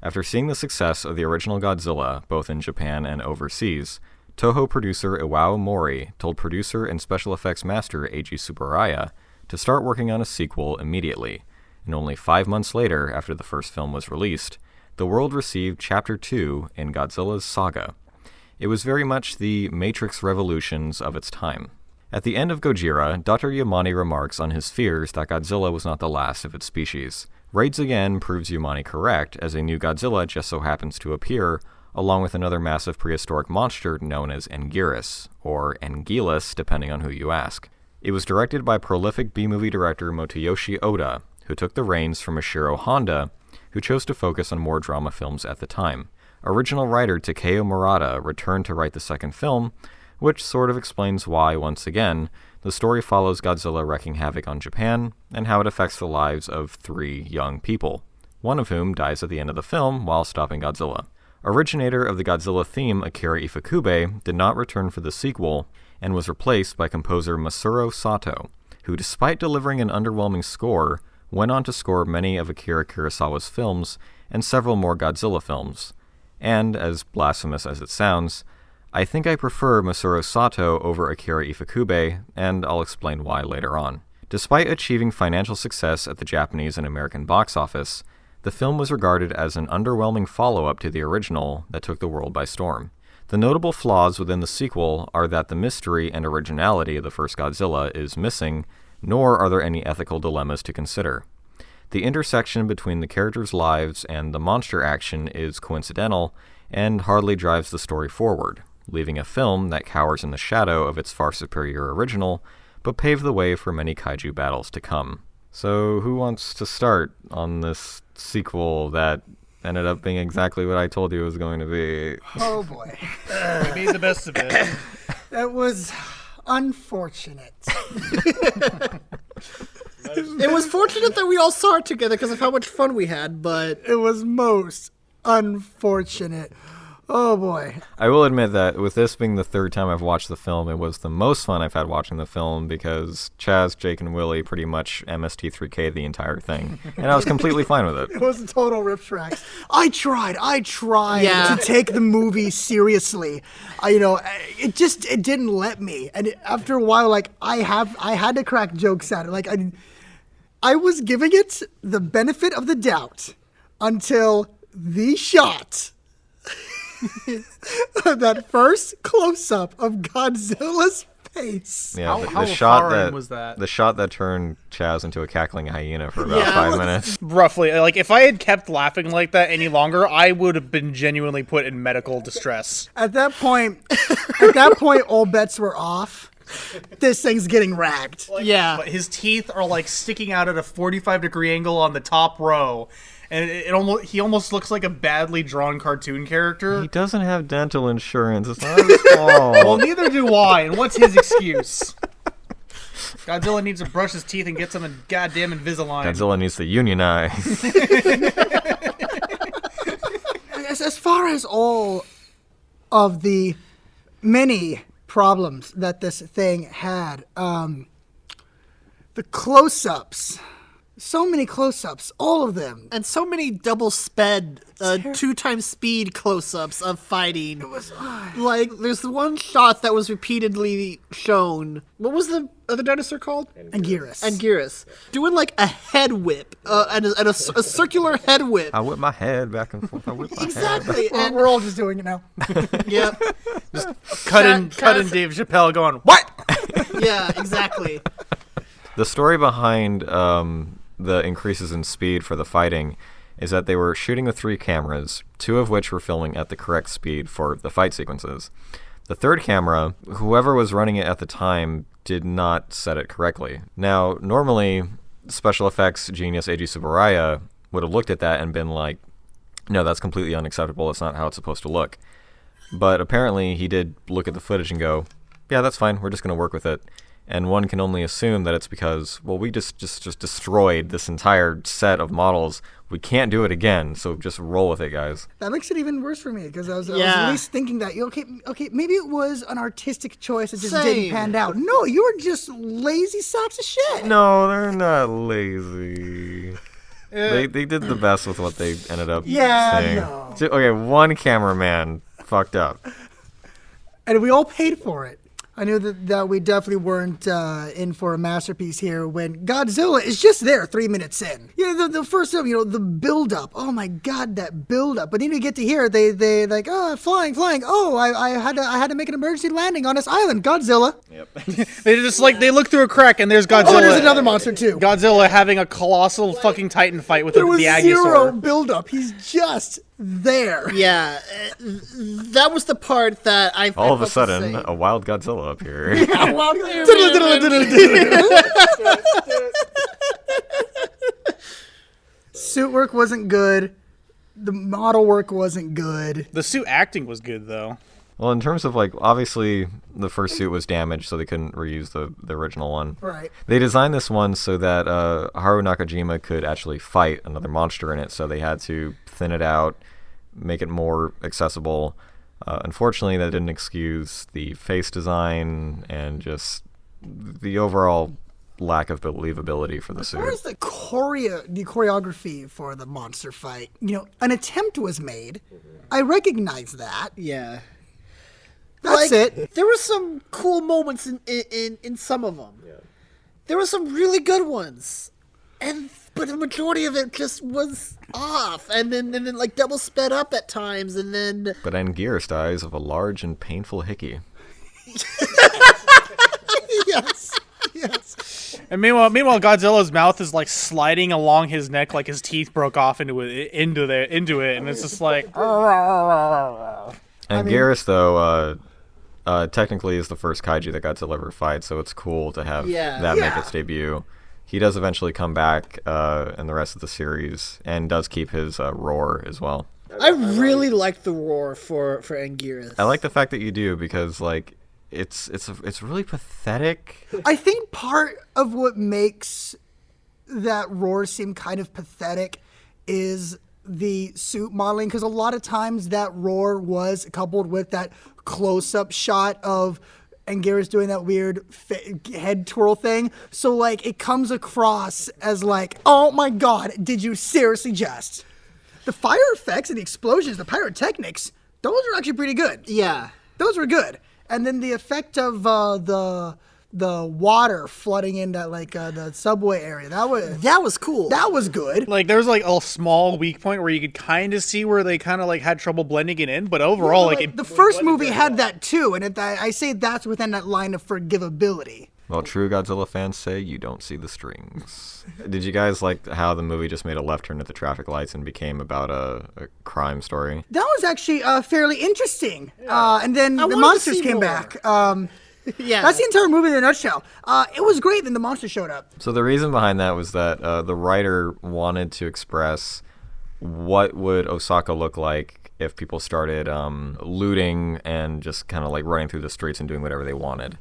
[SPEAKER 2] After seeing the success of the original Godzilla, both in Japan and overseas, Toho producer Iwao Mori told producer and special effects master Eiji Tsuburaya to start working on a sequel immediately, and only 5 months later, after the first film was released, the world received Chapter 2 in Godzilla's saga. It was very much the Matrix Revolutions of its time. At the end of Gojira, Dr. Yamane remarks on his fears that Godzilla was not the last of its species. Raids Again proves Yamane correct, as a new Godzilla just so happens to appear, along with another massive prehistoric monster known as Anguirus, or Anguillus, depending on who you ask. It was directed by prolific B-movie director Motoyoshi Oda, who took the reins from Ishiro Honda, who chose to focus on more drama films at the time. Original writer Takeo Murata returned to write the second film, which sort of explains why, once again, the story follows Godzilla wreaking havoc on Japan and how it affects the lives of 3 young people, one of whom dies at the end of the film while stopping Godzilla. Originator of the Godzilla theme Akira Ifukube did not return for the sequel and was replaced by composer Masaru Sato, who, despite delivering an underwhelming score, went on to score many of Akira Kurosawa's films and several more Godzilla films. And, as blasphemous as it sounds, I think I prefer Masaru Sato over Akira Ifukube, and I'll explain why later on. Despite achieving financial success at the Japanese and American box office, the film was regarded as an underwhelming follow-up to the original that took the world by storm. The notable flaws within the sequel are that the mystery and originality of the first Godzilla is missing, nor are there any ethical dilemmas to consider. The intersection between the characters' lives and the monster action is coincidental and hardly drives the story forward, leaving a film that cowers in the shadow of its far superior original, but paved the way for many kaiju battles to come. So who wants to start on this sequel that ended up being exactly what I told you it was going to be?
[SPEAKER 3] Oh boy.
[SPEAKER 4] We made the best of it.
[SPEAKER 3] That was unfortunate.
[SPEAKER 6] It was fortunate that we all saw it together because of how much fun we had, but...
[SPEAKER 3] It was most unfortunate. Oh boy.
[SPEAKER 2] I will admit that with this being the third time I've watched the film, it was the most fun I've had watching the film because Chaz, Jake, and Willie pretty much MST3K the entire thing. And I was completely fine with it.
[SPEAKER 3] It was a total rip tracks. I tried
[SPEAKER 6] Yeah.
[SPEAKER 3] to take the movie seriously. It didn't let me. And after a while, like, I had to crack jokes at it. Like, I was giving it the benefit of the doubt until the shot. That first close-up of Godzilla's face.
[SPEAKER 2] Yeah,
[SPEAKER 5] How
[SPEAKER 2] the shot
[SPEAKER 5] empowering was that?
[SPEAKER 2] The shot that turned Chaz into a cackling hyena for about
[SPEAKER 6] Yeah.
[SPEAKER 2] 5 minutes.
[SPEAKER 4] Roughly, like if I had kept laughing like that any longer, I would have been genuinely put in medical distress.
[SPEAKER 3] At that point, all bets were off. This thing's getting ragged.
[SPEAKER 6] Yeah.
[SPEAKER 4] But his teeth are like sticking out at a 45-degree angle on the top row, and he almost looks like a badly drawn cartoon character.
[SPEAKER 2] He doesn't have dental insurance. It's not his
[SPEAKER 4] Well,
[SPEAKER 2] fault.
[SPEAKER 4] neither do I, and what's his excuse? Godzilla needs to brush his teeth and get some goddamn Invisalign.
[SPEAKER 2] Godzilla needs to unionize.
[SPEAKER 3] As far as all of the many problems that this thing had, the close-ups, so many close-ups, all of them.
[SPEAKER 6] And so many double sped, 2x speed close-ups of fighting. Like, there's the one shot that was repeatedly shown. What was the other dinosaur called?
[SPEAKER 3] Anguirus.
[SPEAKER 6] Anguirus. Doing like a head whip, and a circular head whip.
[SPEAKER 2] I whip my head back and forth. I whip my head.
[SPEAKER 6] Exactly.
[SPEAKER 3] Well,
[SPEAKER 6] And
[SPEAKER 3] we're all just doing it now.
[SPEAKER 6] yeah,
[SPEAKER 4] Cut in Dave Chappelle going, what?
[SPEAKER 6] yeah, exactly.
[SPEAKER 2] The story behind the increases in speed for the fighting is that they were shooting with 3 cameras, 2 of which were filming at the correct speed for the fight sequences. The third camera, whoever was running it at the time, did not set it correctly. Now, normally, special effects genius Eiji Tsuburaya would have looked at that and been like, no, that's completely unacceptable. That's not how it's supposed to look. But apparently, he did look at the footage and go, yeah, that's fine. We're just going to work with it. And one can only assume that it's because, well, we just destroyed this entire set of models. We can't do it again, so just roll with it, guys.
[SPEAKER 3] That makes it even worse for me because I was
[SPEAKER 6] Yeah.
[SPEAKER 3] at least thinking that okay, maybe it was an artistic choice that just
[SPEAKER 6] Same.
[SPEAKER 3] didn't pan out. No, you were just lazy sacks of shit.
[SPEAKER 2] No, they're not lazy. They did the best with what they ended up saying.
[SPEAKER 3] no.
[SPEAKER 2] Okay, one cameraman fucked up.
[SPEAKER 3] And we all paid for it. I knew that we definitely weren't in for a masterpiece here when Godzilla is just there 3 minutes in. You know, the first film, the build-up. Oh my God, that build-up. But then you get to hear they like, oh, flying. Oh, I had to make an emergency landing on this island. Godzilla.
[SPEAKER 4] They just like, they look through a crack and there's Godzilla.
[SPEAKER 3] Oh, there's another monster too.
[SPEAKER 4] Godzilla having a colossal fucking titan fight with
[SPEAKER 3] There was
[SPEAKER 4] the
[SPEAKER 3] zero
[SPEAKER 4] Agusaur.
[SPEAKER 3] build-up. He's just there.
[SPEAKER 6] Yeah, that was the part that I
[SPEAKER 2] All of a
[SPEAKER 6] felt the
[SPEAKER 2] sudden,
[SPEAKER 6] same.
[SPEAKER 2] a wild Godzilla appeared.
[SPEAKER 3] Suit work wasn't good. The model work wasn't good.
[SPEAKER 4] The suit acting was good though.
[SPEAKER 2] Well, in terms of, like, obviously the first suit was damaged, so they couldn't reuse the original one.
[SPEAKER 3] Right.
[SPEAKER 2] They designed this one so that Haru Nakajima could actually fight another monster in it, so they had to thin it out, make it more accessible. Unfortunately, that didn't excuse the face design and just the overall lack of believability for the
[SPEAKER 3] As far as
[SPEAKER 2] suit.
[SPEAKER 3] the choreography for the monster fight, an attempt was made. I recognize that.
[SPEAKER 6] Yeah.
[SPEAKER 3] That's it.
[SPEAKER 6] There were some cool moments in some of them. Yeah. There were some really good ones, but the majority of it just was off, and then like double sped up at times, and then
[SPEAKER 2] But Anguirus dies of a large and painful hickey.
[SPEAKER 3] Yes.
[SPEAKER 4] And meanwhile, Godzilla's mouth is like sliding along his neck, like his teeth broke off into it, and it's just like.
[SPEAKER 2] Anguirus, though, technically is the first kaiju that Godzilla ever fights, so it's cool to have that make its debut. He does eventually come back in the rest of the series, and does keep his roar as well.
[SPEAKER 6] I really liked the roar for Anguirus.
[SPEAKER 2] I like the fact that you do, because, like, it's really pathetic.
[SPEAKER 3] I think part of what makes that roar seem kind of pathetic is the suit modeling, because a lot of times that roar was coupled with that close-up shot of Anguirus doing that weird head twirl thing. So, like, it comes across as like, oh my God, did you seriously just? The fire effects and the explosions, the pyrotechnics, those are actually pretty good.
[SPEAKER 6] Yeah.
[SPEAKER 3] Those were good. And then the effect of the the water flooding into like the subway area. That was
[SPEAKER 6] cool.
[SPEAKER 3] That was good.
[SPEAKER 4] Like there's like a small weak point where you could kind of see where they kind of like had trouble blending it in, but overall,
[SPEAKER 3] The first movie had that too, and I say that's within that line of forgivability.
[SPEAKER 2] Well, true Godzilla fans say you don't see the strings. Did you guys like how the movie just made a left turn at the traffic lights and became about a crime story?
[SPEAKER 3] That was actually fairly interesting. And then the monsters came back.
[SPEAKER 6] Yeah.
[SPEAKER 3] That's the entire movie in a nutshell. It was great. Then the monsters showed up.
[SPEAKER 2] So the reason behind that was that the writer wanted to express what would Osaka look like if people started looting and just kind of like running through the streets and doing whatever they wanted.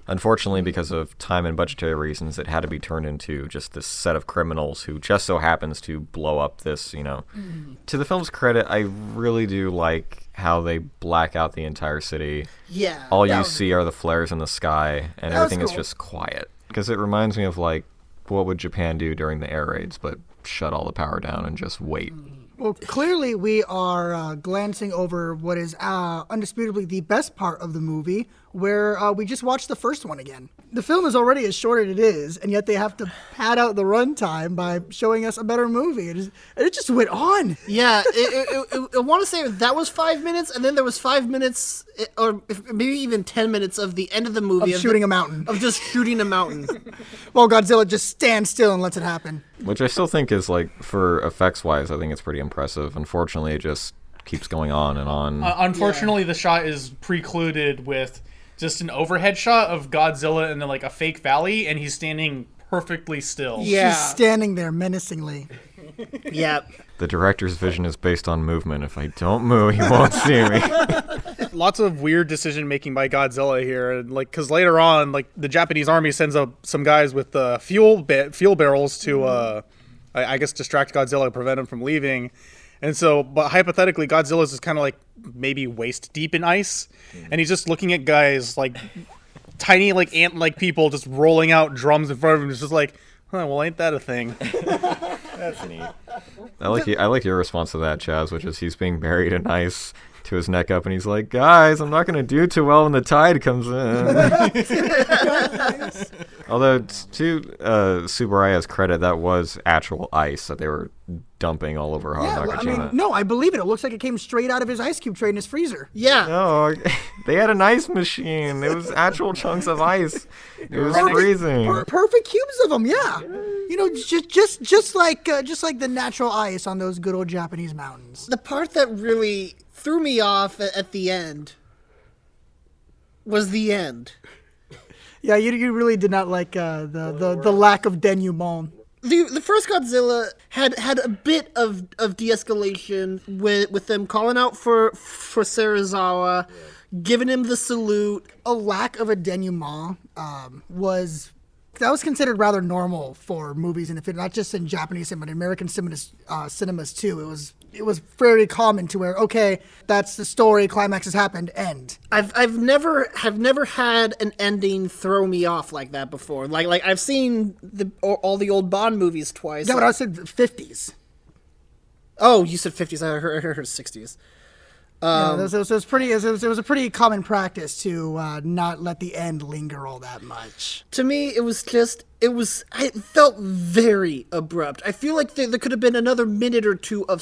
[SPEAKER 2] Unfortunately, because of time and budgetary reasons, it had to be turned into just this set of criminals who just so happens to blow up this, To the film's credit, I really do like how they black out the entire city.
[SPEAKER 6] Yeah.
[SPEAKER 2] All you see are the flares in the sky, and everything is
[SPEAKER 3] cool.
[SPEAKER 2] just quiet. Because it reminds me of, like, what would Japan do during the air raids, but shut all the power down and just wait.
[SPEAKER 3] Well, clearly we are glancing over what is undisputably the best part of the movie, where we just watched the first one again. The film is already as short as it is, and yet they have to pad out the runtime by showing us a better movie. It just went on.
[SPEAKER 6] Yeah, I want to say that was 5 minutes, and then there was 5 minutes, or maybe even 10 minutes of the end of the movie.
[SPEAKER 3] Of shooting a mountain.
[SPEAKER 6] Of just shooting a mountain.
[SPEAKER 3] Well, Godzilla just stands still and lets it happen.
[SPEAKER 2] Which I still think is, like, for effects-wise, I think it's pretty impressive. Unfortunately, it just keeps going on and on.
[SPEAKER 5] Unfortunately, the shot is precluded with just an overhead shot of Godzilla in like a fake valley, and he's standing perfectly still.
[SPEAKER 6] Yeah.
[SPEAKER 3] Just standing there menacingly.
[SPEAKER 6] Yeah.
[SPEAKER 2] The director's vision is based on movement. If I don't move, he won't see me.
[SPEAKER 4] Lots of weird decision making by Godzilla here, and like because later on, like the Japanese army sends up some guys with fuel barrels to, I guess, distract Godzilla, prevent him from leaving. And so, but hypothetically, Godzilla's just kind of like maybe waist deep in ice, and he's just looking at guys like tiny like ant-like people just rolling out drums in front of him. It's just like, well, ain't that a thing? That's neat.
[SPEAKER 2] I like your response to that, Chaz, which is he's being buried in ice to his neck up, and he's like, guys, I'm not going to do too well when the tide comes in. Although, to Tsuburaya's credit, that was actual ice that they were dumping all over Nakajima.
[SPEAKER 3] No, I believe it. It looks like it came straight out of his ice cube tray in his freezer.
[SPEAKER 6] Yeah.
[SPEAKER 2] No, they had an ice machine. It was actual chunks of ice. It was freezing.
[SPEAKER 3] Perfect cubes of them, yeah. Just like the natural ice on those good old Japanese mountains.
[SPEAKER 6] The part that really threw me off at the end was the end.
[SPEAKER 3] Yeah, you really did not like the lack of denouement.
[SPEAKER 6] The first Godzilla had a bit of de-escalation with them calling out for Serizawa, giving him the salute.
[SPEAKER 3] A lack of a denouement was considered rather normal for movies, and if it not just in Japanese cinema, but American cinemas too. It was fairly common to where, okay, that's the story, climax has happened, end.
[SPEAKER 6] I've never had an ending throw me off like that before. Like I've seen all the old Bond movies twice.
[SPEAKER 3] Yeah, but I said 50s.
[SPEAKER 6] Oh, you said 50s. I heard 60s.
[SPEAKER 3] It was a pretty common practice to not let the end linger all that much.
[SPEAKER 6] To me, it felt very abrupt. I feel like there could have been another minute or two of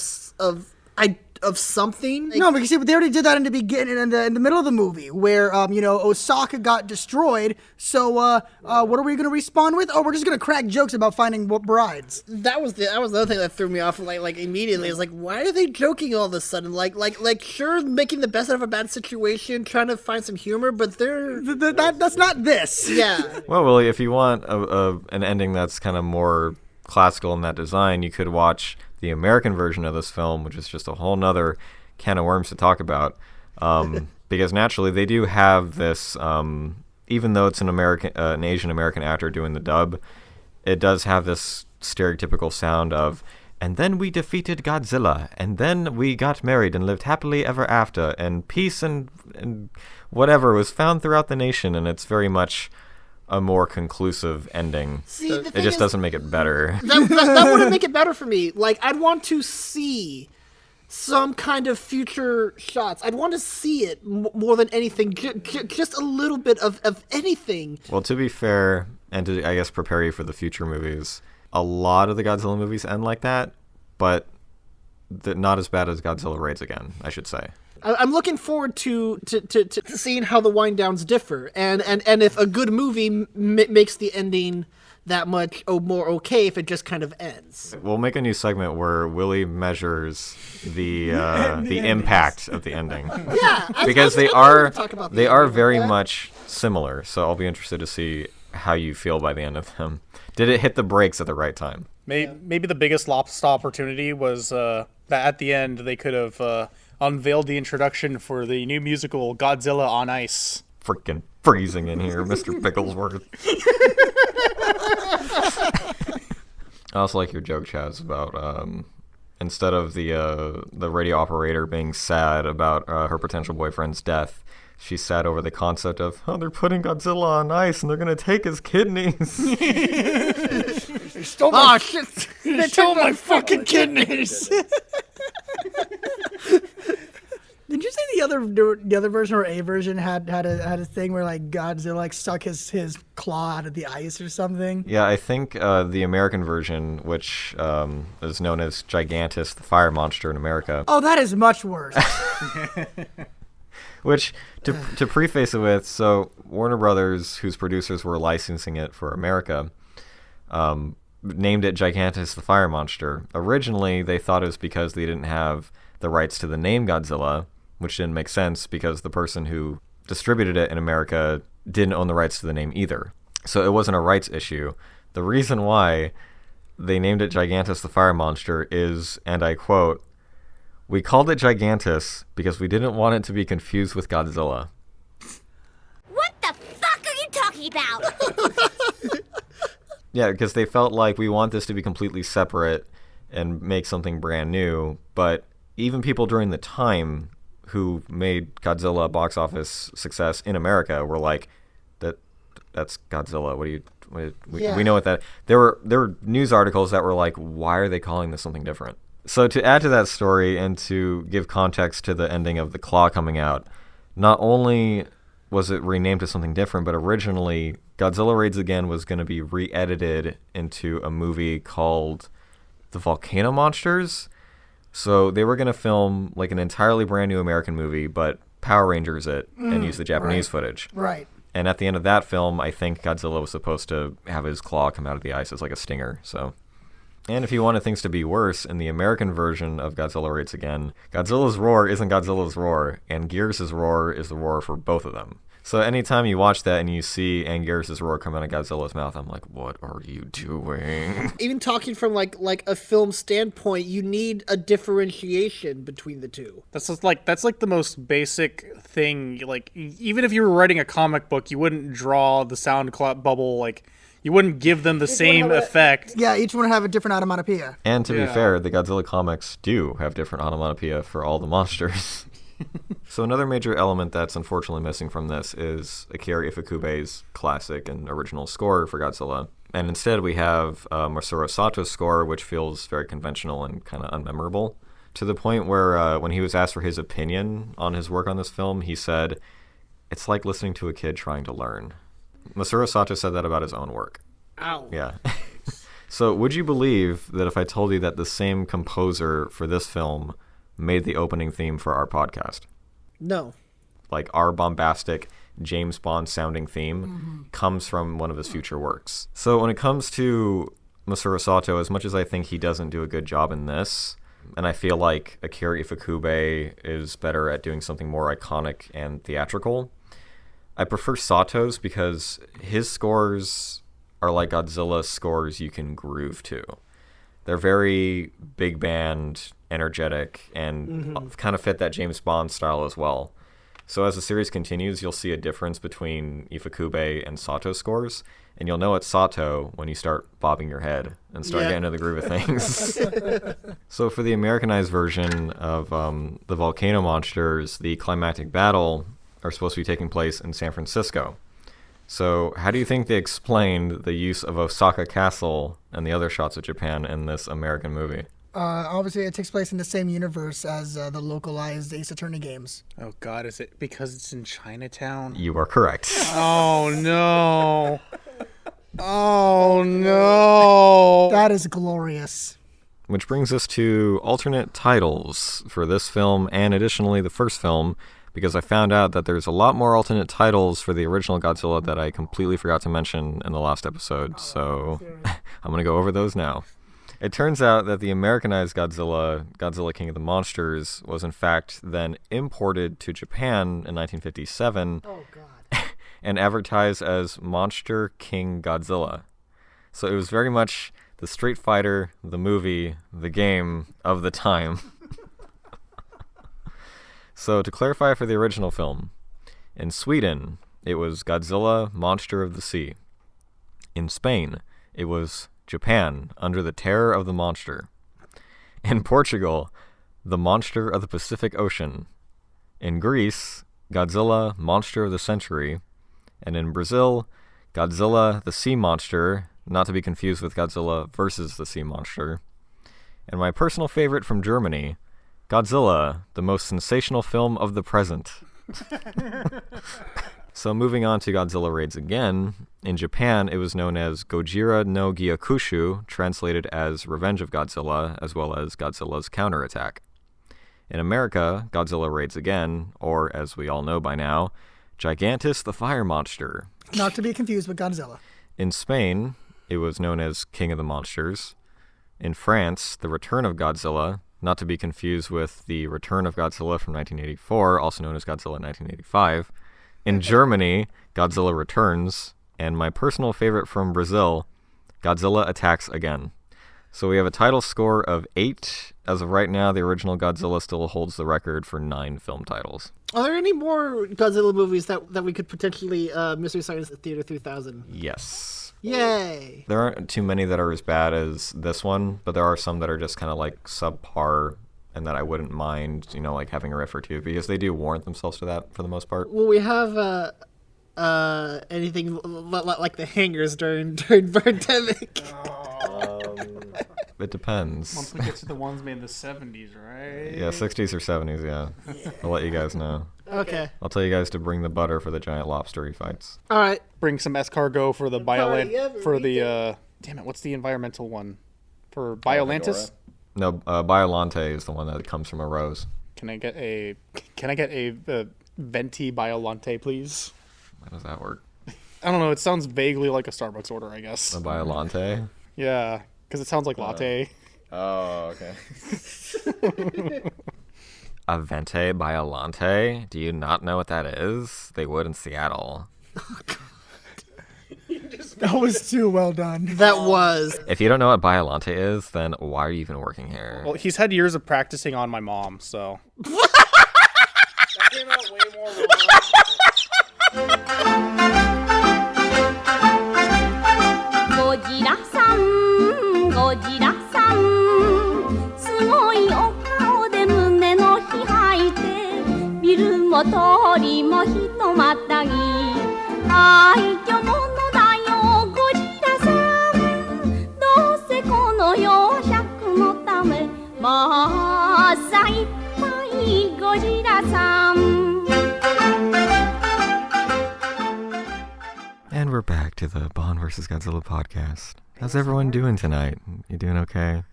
[SPEAKER 6] something.
[SPEAKER 3] No, because see, they already did that in the beginning, in the middle of the movie, where Osaka got destroyed. So what are we going to respawn with? Oh, we're just going to crack jokes about finding brides.
[SPEAKER 6] That was the other thing that threw me off. Like immediately, it's like, why are they joking all of a sudden? Like sure, making the best out of a bad situation, trying to find some humor, but
[SPEAKER 3] That's not this.
[SPEAKER 6] Yeah.
[SPEAKER 2] Well, Willie, if you want an ending that's kind of more classical in that design, you could watch the American version of this film, which is just a whole nother can of worms to talk about. Because naturally, they do have this, even though it's an Asian American actor doing the dub, it does have this stereotypical sound of, and then we defeated Godzilla, and then we got married and lived happily ever after, and peace and whatever was found throughout the nation, and it's very much a more conclusive ending.
[SPEAKER 6] See,
[SPEAKER 2] it just doesn't make it better.
[SPEAKER 6] That wouldn't make it better for me. Like, I'd want to see some kind of future shots. I'd want to see it more than anything, just a little bit of anything.
[SPEAKER 2] Well, to be fair, and to, I guess, prepare you for the future movies, a lot of the Godzilla movies end like that, but not as bad as Godzilla Raids Again, I should say.
[SPEAKER 6] I'm looking forward to seeing how the wind downs differ, and if a good movie makes the ending that much more okay if it just kind of ends.
[SPEAKER 2] We'll make a new segment where Willie measures the impact of the ending.
[SPEAKER 6] Yeah,
[SPEAKER 2] because they
[SPEAKER 6] are
[SPEAKER 2] very much similar. So I'll be interested to see how you feel by the end of them. Did it hit the brakes at the right time?
[SPEAKER 4] Maybe the biggest lost opportunity was that at the end they could have unveiled the introduction for the new musical Godzilla on Ice.
[SPEAKER 2] Freaking freezing in here, Mr. Picklesworth. I also like your joke, Chaz, about instead of the radio operator being sad about her potential boyfriend's death, she's sad over the concept of, they're putting Godzilla on ice and they're going to take his kidneys.
[SPEAKER 3] They stole my shit. They stole my fucking kidneys. Did you say the other version or a version had a thing where like Godzilla like stuck his claw out of the ice or something?
[SPEAKER 2] Yeah, I think the American version, which is known as Gigantus, the fire monster in America.
[SPEAKER 3] Oh, that is much worse.
[SPEAKER 2] Which, to preface it with, so Warner Brothers, whose producers were licensing it for America, named it Gigantus, the fire monster. Originally, they thought it was because they didn't have the rights to the name Godzilla, which didn't make sense because the person who distributed it in America didn't own the rights to the name either. So it wasn't a rights issue. The reason why they named it Gigantus the Fire Monster is, and I quote, "We called it Gigantus because we didn't want it to be confused with Godzilla."
[SPEAKER 8] What the fuck are you talking about?
[SPEAKER 2] Yeah, because they felt like we want this to be completely separate and make something brand new, but even people during the time who made Godzilla a box office success in America were like, that's Godzilla. We know what that. There were news articles that were like, why are they calling this something different? So to add to that story and to give context to the ending of the claw coming out, not only was it renamed to something different, but originally Godzilla Raids Again was going to be re-edited into a movie called The Volcano Monsters. So they were going to film like an entirely brand new American movie, but Power Rangers it and use the Japanese footage.
[SPEAKER 3] Right.
[SPEAKER 2] And at the end of that film, I think Godzilla was supposed to have his claw come out of the ice as like a stinger. So, and if you wanted things to be worse, in the American version of Godzilla Raids Again, Godzilla's roar isn't Godzilla's roar, and Gears' roar is the roar for both of them. So anytime you watch that and you see Anguirus' roar come out of Godzilla's mouth, I'm like, what are you doing?
[SPEAKER 6] Even talking from like a film standpoint, you need a differentiation between the two.
[SPEAKER 4] That's like the most basic thing. Like, even if you were writing a comic book, you wouldn't draw the sound bubble. Like, you wouldn't give them the same effect.
[SPEAKER 3] Yeah, each one would have a different onomatopoeia.
[SPEAKER 2] And to be fair, the Godzilla comics do have different onomatopoeia for all the monsters. So another major element that's unfortunately missing from this is Akira Ifukube's classic and original score for Godzilla. And instead we have Masaru Sato's score, which feels very conventional and kind of unmemorable, to the point where when he was asked for his opinion on his work on this film, he said, "It's like listening to a kid trying to learn." Masaru Sato said that about his own work.
[SPEAKER 6] Ow.
[SPEAKER 2] Yeah. So would you believe that if I told you that the same composer for this film made the opening theme for our podcast?
[SPEAKER 6] No.
[SPEAKER 2] Like our bombastic James Bond sounding theme comes from one of his future works. So when it comes to Masaru Sato, as much as I think he doesn't do a good job in this, and I feel like Akira Ifukube is better at doing something more iconic and theatrical, I prefer Sato's because his scores are like Godzilla scores you can groove to. They're very big band, energetic, and kind of fit that James Bond style as well. So as the series continues, you'll see a difference between Ifukube and Sato's scores, and you'll know it's Sato when you start bobbing your head and start getting into the groove of things. So for the Americanized version of the Volcano Monsters, the climactic battle are supposed to be taking place in San Francisco. So how do you think they explained the use of Osaka Castle and the other shots of Japan in this American movie?
[SPEAKER 3] Obviously, it takes place in the same universe as the localized Ace Attorney games.
[SPEAKER 4] Oh God, is it because it's in Chinatown?
[SPEAKER 2] You are correct.
[SPEAKER 4] Oh no! Oh no!
[SPEAKER 3] That is glorious.
[SPEAKER 2] Which brings us to alternate titles for this film and additionally the first film, because I found out that there's a lot more alternate titles for the original Godzilla that I completely forgot to mention in the last episode, so I'm going to go over those now. It turns out that the Americanized Godzilla King of the Monsters, was in fact then imported to Japan in 1957 and advertised as Monster King Godzilla. So it was very much the Street Fighter, the movie, the game of the time. So to clarify for the original film, in Sweden, it was Godzilla, Monster of the Sea. In Spain, it was Japan, Under the Terror of the Monster. In Portugal, The Monster of the Pacific Ocean. In Greece, Godzilla, Monster of the Century. And in Brazil, Godzilla, the Sea Monster, not to be confused with Godzilla versus the Sea Monster. And my personal favorite from Germany, Godzilla, the most sensational film of the present. So moving on to Godzilla Raids Again, in Japan it was known as Gojira no Gyakushu, translated as Revenge of Godzilla, as well as Godzilla's Counterattack. In America, Godzilla Raids Again, or as we all know by now, Gigantus the Fire Monster.
[SPEAKER 3] Not to be confused with Godzilla.
[SPEAKER 2] In Spain, it was known as King of the Monsters. In France, The Return of Godzilla, not to be confused with The Return of Godzilla from 1984, also known as Godzilla 1985. In Germany, Godzilla Returns, and my personal favorite from Brazil, Godzilla Attacks Again. So we have a title score of 8. As of right now, the original Godzilla still holds the record for 9 film titles.
[SPEAKER 6] Are there any more Godzilla movies that we could potentially Mystery Science Theater 3000?
[SPEAKER 2] Yes.
[SPEAKER 6] Yay!
[SPEAKER 2] There aren't too many that are as bad as this one, but there are some that are just kind of like subpar and that I wouldn't mind, like having a riff or two, because they do warrant themselves to that for the most part.
[SPEAKER 6] Will we have anything like the hangers during Birdemic?
[SPEAKER 2] It depends.
[SPEAKER 5] Once we get to the ones made in the 70s, right?
[SPEAKER 2] Yeah, 60s or 70s, yeah. I'll let you guys know.
[SPEAKER 6] Okay.
[SPEAKER 2] I'll tell you guys to bring the butter for the giant lobstery fights.
[SPEAKER 6] All right.
[SPEAKER 4] Bring some escargot for the Biolant for the
[SPEAKER 6] weekend.
[SPEAKER 4] damn it, what's the environmental one? For Biolantis?
[SPEAKER 2] No, Biolante is the one that comes from a rose.
[SPEAKER 4] Can I get a venti Biolante, please?
[SPEAKER 2] How does that work?
[SPEAKER 4] I don't know, it sounds vaguely like a Starbucks order, I guess.
[SPEAKER 2] A Biolante?
[SPEAKER 4] Yeah, because it sounds like latte.
[SPEAKER 2] Oh, okay. A Vente Biolante? Do you not know what that is? They would in Seattle.
[SPEAKER 3] That was too well done.
[SPEAKER 6] That was.
[SPEAKER 2] If you don't know what Biolante is, then why are you even working here?
[SPEAKER 4] Well, he's had years of practicing on my mom, so.
[SPEAKER 5] That came out way more wrong.
[SPEAKER 8] ゴジラさんゴジラさんすごいお顔で胸の火吐いてビルも通りもひとまたぎ廃墟者だよゴジラさんどうせこの洋百のためまあさいっぱいゴジラさん
[SPEAKER 2] And we're back to the Bond vs. Godzilla podcast. How's everyone doing tonight? You doing okay?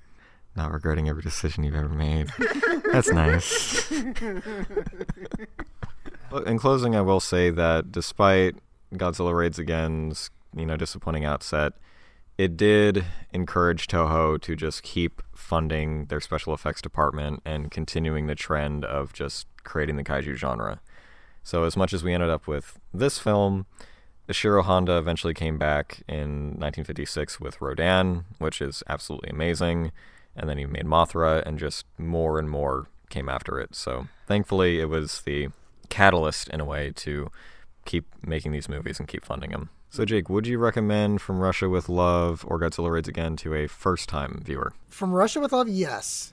[SPEAKER 2] Not regretting every decision you've ever made. That's nice. In closing, I will say that despite Godzilla Raids Again's, disappointing outset, it did encourage Toho to just keep funding their special effects department and continuing the trend of just creating the kaiju genre. So as much as we ended up with this film, Ishiro Honda eventually came back in 1956 with Rodan, which is absolutely amazing, and then he made Mothra, and just more and more came after it. So thankfully it was the catalyst, in a way, to keep making these movies and keep funding them. So Jake, would you recommend From Russia with Love or Godzilla Raids Again to a first-time viewer?
[SPEAKER 3] From Russia with Love, yes.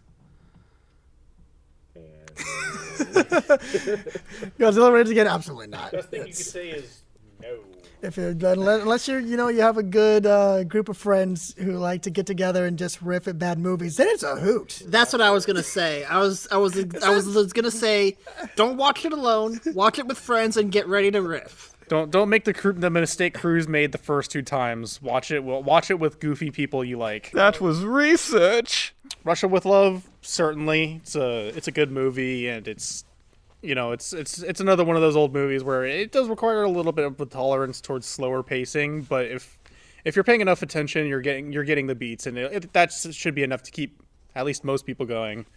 [SPEAKER 3] Godzilla Raids Again, absolutely not.
[SPEAKER 5] Best thing you could say is no.
[SPEAKER 3] Unless you're, you have a good group of friends who like to get together and just riff at bad movies, then it's a hoot.
[SPEAKER 6] That's what I was gonna say. I was gonna say, don't watch it alone. Watch it with friends and get ready to riff.
[SPEAKER 4] Don't make the mistake Cruz made the first 2 times. Watch it with goofy people you like.
[SPEAKER 2] That was research.
[SPEAKER 4] Russia with Love, certainly. It's a good movie, and it's another one of those old movies where it does require a little bit of a tolerance towards slower pacing, but if you're paying enough attention, you're getting the beats, and that should be enough to keep at least most people going.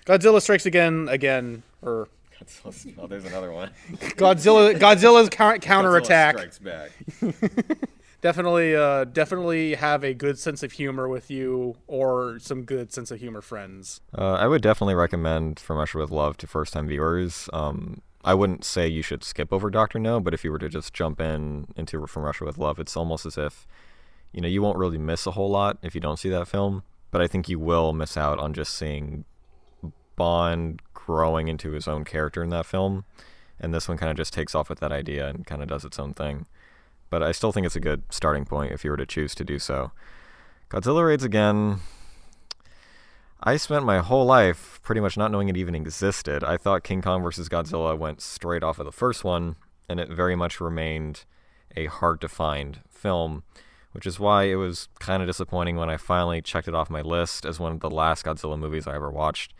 [SPEAKER 4] Godzilla Strikes Again, or
[SPEAKER 2] Oh, there's another one.
[SPEAKER 4] Godzilla's counterattack.
[SPEAKER 2] Godzilla Strikes Back.
[SPEAKER 4] Definitely have a good sense of humor with you, or some good sense of humor friends.
[SPEAKER 2] I would definitely recommend From Russia with Love to first-time viewers. I wouldn't say you should skip over Dr. No, but if you were to just jump into From Russia with Love, it's almost as if, you won't really miss a whole lot if you don't see that film, but I think you will miss out on just seeing Bond growing into his own character in that film, and this one kind of just takes off with that idea and kind of does its own thing. But I still think it's a good starting point if you were to choose to do so. Godzilla Raids Again, I spent my whole life pretty much not knowing it even existed. I thought King Kong vs. Godzilla went straight off of the first one, and it very much remained a hard-to-find film, which is why it was kind of disappointing when I finally checked it off my list as one of the last Godzilla movies I ever watched,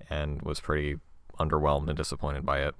[SPEAKER 2] and was pretty underwhelmed and disappointed by it.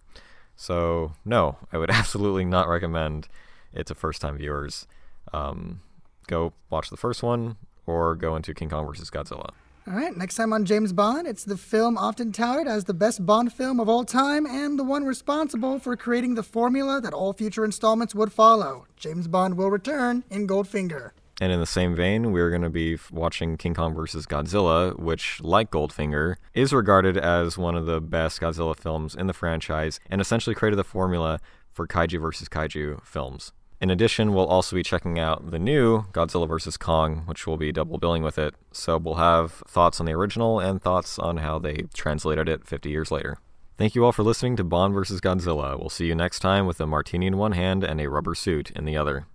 [SPEAKER 2] So, no, I would absolutely not recommend it to first-time viewers. Go watch the first one, or go into King Kong vs. Godzilla.
[SPEAKER 3] All right, next time on James Bond, it's the film often touted as the best Bond film of all time and the one responsible for creating the formula that all future installments would follow. James Bond will return in Goldfinger.
[SPEAKER 2] And in the same vein, we're going to be watching King Kong vs. Godzilla, which, like Goldfinger, is regarded as one of the best Godzilla films in the franchise and essentially created the formula for Kaiju vs. Kaiju films. In addition, we'll also be checking out the new Godzilla vs. Kong, which will be double billing with it, so we'll have thoughts on the original and thoughts on how they translated it 50 years later. Thank you all for listening to Bond vs. Godzilla. We'll see you next time with a martini in one hand and a rubber suit in the other.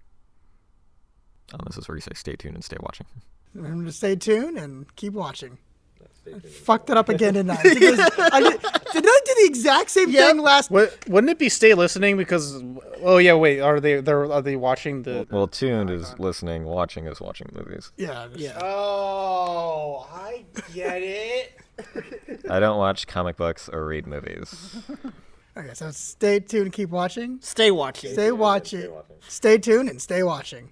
[SPEAKER 2] This is where you say stay tuned and stay watching.
[SPEAKER 3] Remember to stay tuned and keep watching. I fucked it up again, didn't I? Did I do the exact same thing last?
[SPEAKER 4] Wouldn't it be stay listening? Because are they watching the?
[SPEAKER 2] Well, tuned is listening. Watching is watching movies.
[SPEAKER 3] Yeah.
[SPEAKER 4] Oh, I get it.
[SPEAKER 2] I don't watch comic books or read movies.
[SPEAKER 3] Okay, so stay tuned and keep watching.
[SPEAKER 6] Stay watching.
[SPEAKER 3] Stay watching. Stay tuned and stay watching.